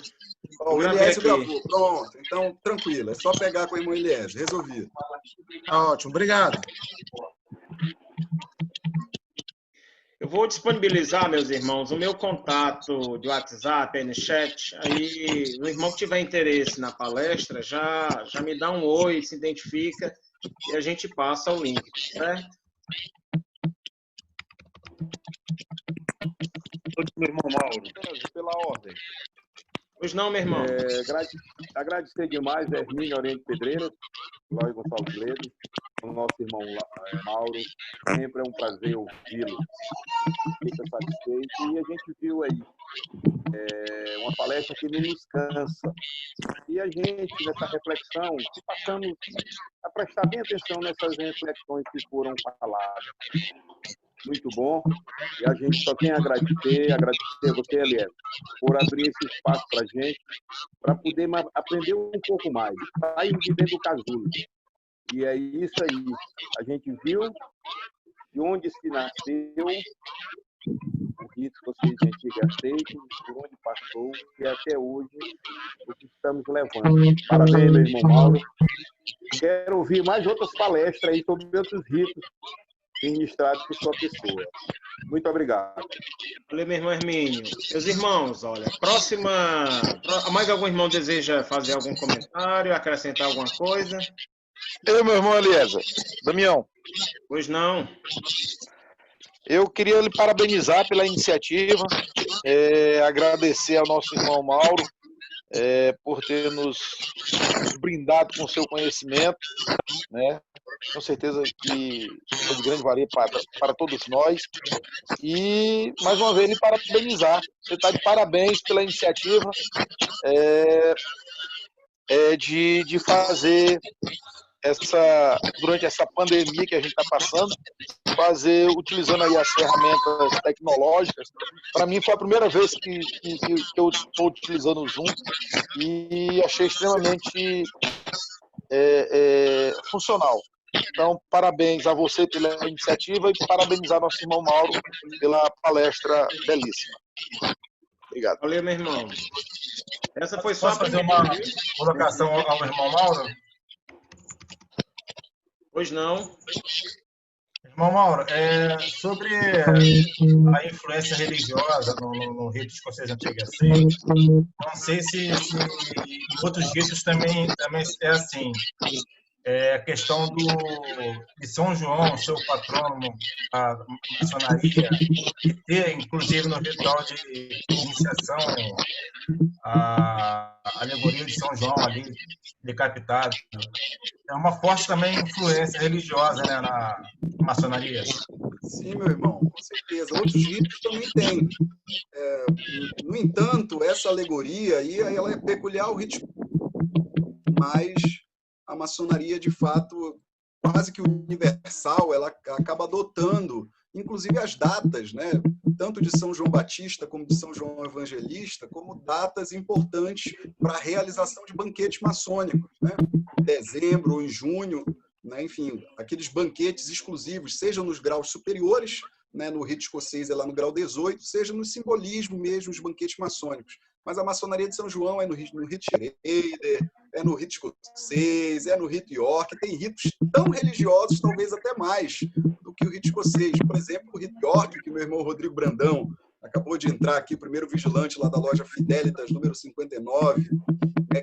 O Eliésio gravou. Pronto, então tranquilo, é só pegar com o irmão Eliésio, resolvido. Tá ótimo, obrigado. Eu vou disponibilizar, meus irmãos, o meu contato de WhatsApp aí no chat. Aí, o irmão que tiver interesse na palestra, já me dá um oi, se identifica e a gente passa o link, certo? Meu irmão Mauro. Pela ordem. Pois não, meu irmão. Agradecer demais a Hermínio Oriente Pedreiras, Lóia Gonçalves Ledo, o nosso irmão Mauro. Sempre é um prazer ouvi-lo. Fica satisfeito. E a gente viu aí uma palestra que não nos cansa. E a gente, nessa reflexão, passamos a prestar bem atenção nessas reflexões que foram faladas. Muito bom, e a gente só tem a agradecer a você, Eliésio, por abrir esse espaço para a gente, para poder aprender um pouco mais, sair de dentro do casulo. E é isso aí, a gente viu de onde se nasceu, o rito que vocês antigos aceitam, por onde passou, e até hoje o que estamos levando. Parabéns, meu irmão Mauro. Quero ouvir mais outras palestras aí sobre outros ritos ministrado por sua pessoa. Muito obrigado. Valeu, meu irmão Hermínio. Meus irmãos, olha, mais algum irmão deseja fazer algum comentário, acrescentar alguma coisa? Meu irmão Eliésio, Damião. Pois não. Eu queria lhe parabenizar pela iniciativa, agradecer ao nosso irmão Mauro por ter nos brindado com seu conhecimento, né? Com certeza que foi de grande valia para todos nós. E, mais uma vez, lhe parabenizar. Você está de parabéns pela iniciativa de fazer durante essa pandemia que a gente está passando, utilizando aí as ferramentas tecnológicas. Para mim foi a primeira vez que eu estou utilizando o Zoom e achei extremamente funcional. Então, parabéns a você pela iniciativa e parabenizar nosso irmão Mauro pela palestra belíssima. Obrigado. Valeu, meu irmão. Essa foi só Posso fazer uma colocação ao irmão Mauro? Pois não. Irmão Mauro, sobre a influência religiosa no rito escocês antigo, assim, não sei se em outros ritos também é assim. A questão de São João, seu patrono, a maçonaria, e ter, inclusive, no ritual de iniciação, a alegoria de São João ali, decapitado. É uma forte também influência religiosa, né, na maçonaria. Sim, meu irmão, com certeza. Outros ritos também têm. No entanto, essa alegoria aí, ela é peculiar ao rito, mas a maçonaria, de fato, quase que universal, ela acaba adotando, inclusive as datas, né, tanto de São João Batista como de São João Evangelista, como datas importantes para a realização de banquetes maçônicos, né, em dezembro ou em junho, né, enfim, aqueles banquetes exclusivos, seja nos graus superiores, né, no rito escocês é lá no grau 18, seja no simbolismo mesmo, os banquetes maçônicos. Mas a maçonaria de São João é no rito Schrader, é no rito escocês, é no rito York, tem ritos tão religiosos, talvez até mais, do que o rito escocês. Por exemplo, o rito York, que meu irmão Rodrigo Brandão acabou de entrar aqui, primeiro vigilante lá da loja Fidelitas, número 59,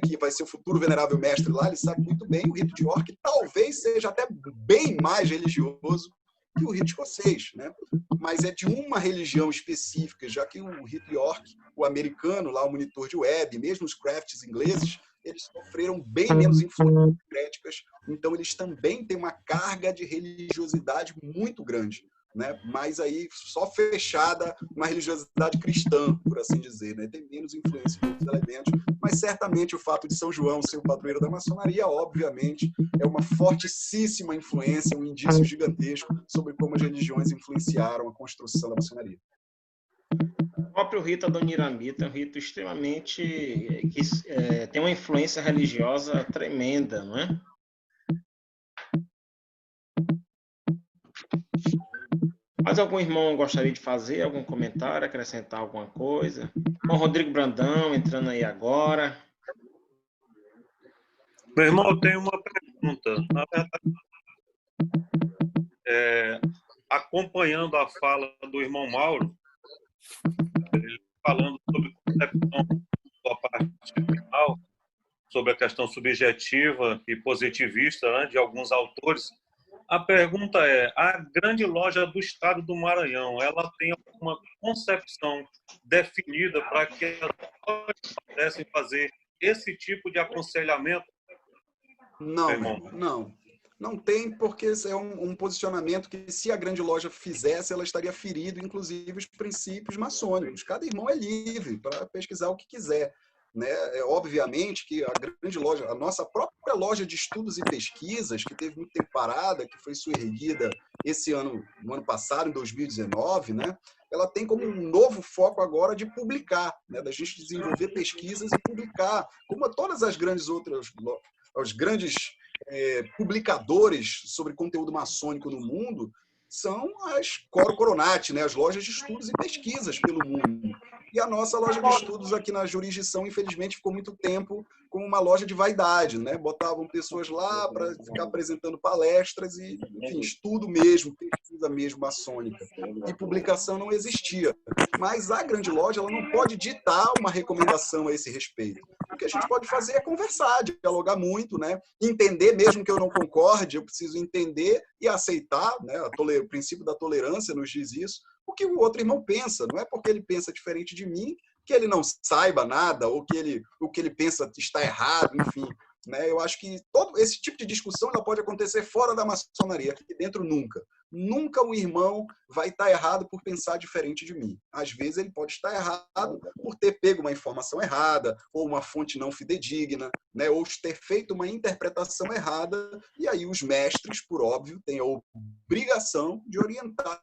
que vai ser o futuro venerável mestre lá, ele sabe muito bem, o rito de York talvez seja até bem mais religioso que o rito escocês, né? Mas é de uma religião específica, já que o rito York, o americano, lá o monitor de web, mesmo os crafts ingleses, eles sofreram bem menos influências críticas, então eles também têm uma carga de religiosidade muito grande, né? Mas aí só fechada uma religiosidade cristã, por assim dizer, né? Tem menos influência de outros elementos, mas certamente o fato de São João ser o padroeiro da maçonaria, obviamente, é uma fortíssima influência, um indício gigantesco sobre como as religiões influenciaram a construção da maçonaria. O próprio rito Adoniramita é um rito extremamente que tem uma influência religiosa tremenda, não é? Mas algum irmão gostaria de fazer algum comentário, acrescentar alguma coisa? Bom, Rodrigo Brandão entrando aí agora. Meu irmão, eu tenho uma pergunta. Na verdade, acompanhando a fala do irmão Mauro, ele falando sobre a parte final, sobre a questão subjetiva e positivista, né, de alguns autores. A pergunta é, a grande loja do estado do Maranhão, ela tem alguma concepção definida para que elas pudessem fazer esse tipo de aconselhamento? Não tem, porque é um posicionamento que, se a grande loja fizesse, ela estaria ferindo, inclusive, os princípios maçônicos. Cada irmão é livre para pesquisar o que quiser, né? Obviamente que a grande loja, a nossa própria loja de estudos e pesquisas, que teve muito tempo parada, que foi surerguida esse ano, no ano passado, em 2019, né? Ela tem como um novo foco agora de publicar, né? Da gente desenvolver pesquisas e publicar, como todas as grandes outras, os grandes publicadores sobre conteúdo maçônico no mundo são as Coro Coronati, né? As lojas de estudos e pesquisas pelo mundo. E a nossa loja de estudos aqui na jurisdição, infelizmente, ficou muito tempo como uma loja de vaidade, né? Botavam pessoas lá para ficar apresentando palestras e, enfim, estudo mesmo, pesquisa mesmo maçônica. E publicação não existia. Mas a grande loja, ela não pode ditar uma recomendação a esse respeito. O que a gente pode fazer é conversar, dialogar muito, né? Entender, mesmo que eu não concorde, eu preciso entender e aceitar, né? O princípio da tolerância nos diz isso, o que o outro irmão pensa. Não é porque ele pensa diferente de mim que ele não saiba nada ou que o que ele pensa está errado, enfim. Né? Eu acho que todo esse tipo de discussão ela pode acontecer fora da maçonaria, aqui dentro nunca. Nunca um irmão vai estar errado por pensar diferente de mim. Às vezes ele pode estar errado por ter pego uma informação errada, ou uma fonte não fidedigna, né? Ou ter feito uma interpretação errada, e aí os mestres, por óbvio, têm a obrigação de orientar,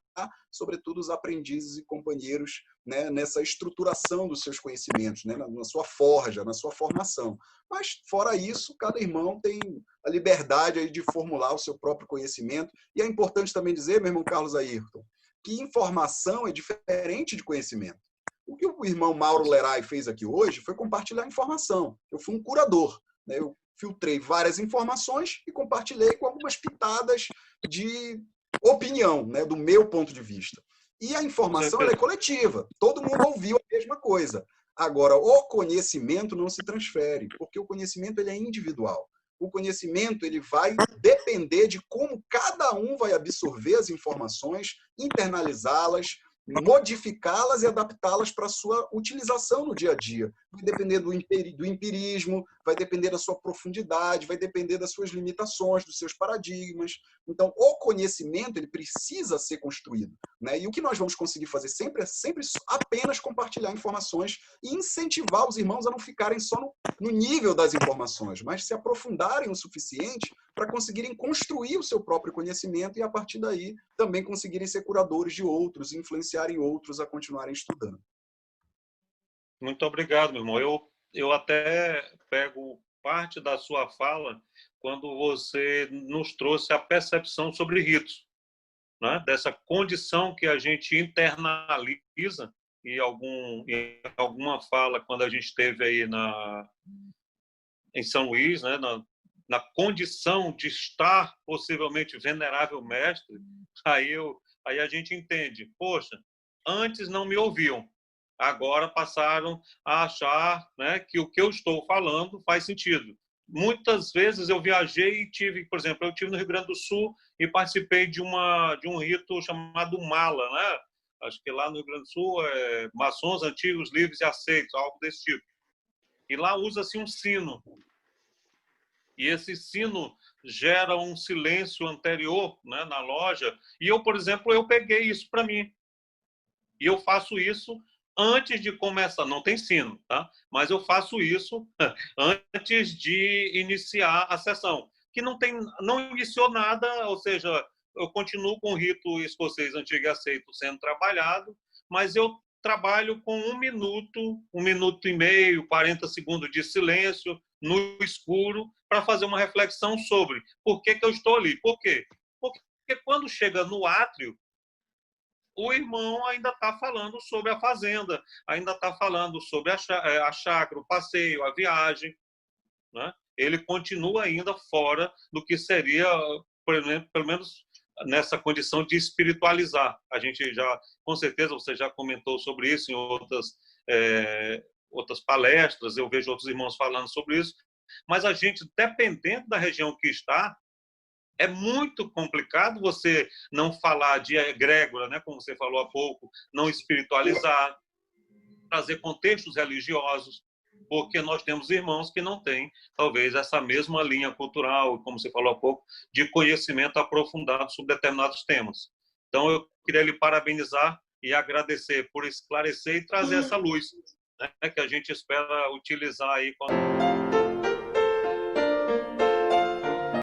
sobretudo os aprendizes e companheiros, né? Nessa estruturação dos seus conhecimentos, né? Na sua forja, na sua formação. Mas, fora isso, cada irmão tem a liberdade aí de formular o seu próprio conhecimento. E é importante também dizer, meu irmão Carlos Ayrton, que informação é diferente de conhecimento. O que o irmão Mauro Leray fez aqui hoje foi compartilhar informação. Eu fui um curador, né? Eu filtrei várias informações e compartilhei com algumas pitadas de opinião, né, do meu ponto de vista. E a informação ela é coletiva, todo mundo ouviu a mesma coisa. Agora, o conhecimento não se transfere, porque o conhecimento ele é individual. O conhecimento ele vai depender de como cada um vai absorver as informações, internalizá-las, modificá-las e adaptá-las para a sua utilização no dia a dia. Vai depender do empirismo, vai depender da sua profundidade, vai depender das suas limitações, dos seus paradigmas. Então, o conhecimento ele precisa ser construído, né? E o que nós vamos conseguir fazer sempre é apenas compartilhar informações e incentivar os irmãos a não ficarem só no nível das informações, mas se aprofundarem o suficiente para conseguirem construir o seu próprio conhecimento e, a partir daí, também conseguirem ser curadores de outros, influenciarem outros a continuarem estudando. Muito obrigado, meu irmão. Eu até pego parte da sua fala quando você nos trouxe a percepção sobre ritos, né? Dessa condição que a gente internaliza em alguma fala, quando a gente esteve aí em São Luís, né? Na condição de estar possivelmente venerável mestre, aí a gente entende, poxa, antes não me ouviam, agora passaram a achar, né, que o que eu estou falando faz sentido. Muitas vezes eu viajei e tive, por exemplo, eu estive no Rio Grande do Sul e participei de um rito chamado Mala, né? Acho que lá no Rio Grande do Sul é maçons antigos, livres e aceitos, algo desse tipo. E lá usa-se um sino. E esse sino gera um silêncio anterior, né, na loja. E eu, por exemplo, eu peguei isso para mim. E eu faço isso antes de começar. Não tem sino, tá? Mas eu faço isso antes de iniciar a sessão. Que não iniciou nada, ou seja, eu continuo com o rito escocês antigo e aceito sendo trabalhado, mas eu trabalho com 1 minuto, 1 minuto e meio, 40 segundos de silêncio, no escuro, para fazer uma reflexão sobre por que eu estou ali. Por quê? Porque quando chega no átrio, o irmão ainda está falando sobre a fazenda, ainda está falando sobre a chácara, o passeio, a viagem, né? Ele continua ainda fora do que seria, pelo menos nessa condição de espiritualizar. A gente já, com certeza, você já comentou sobre isso em outras palestras, eu vejo outros irmãos falando sobre isso, mas a gente, dependendo da região que está, é muito complicado você não falar de egrégora, né, como você falou há pouco, não espiritualizar, trazer contextos religiosos, porque nós temos irmãos que não têm, talvez, essa mesma linha cultural, como você falou há pouco, de conhecimento aprofundado sobre determinados temas. Então, eu queria lhe parabenizar e agradecer por esclarecer e trazer essa luz, né, que a gente espera utilizar aí quando...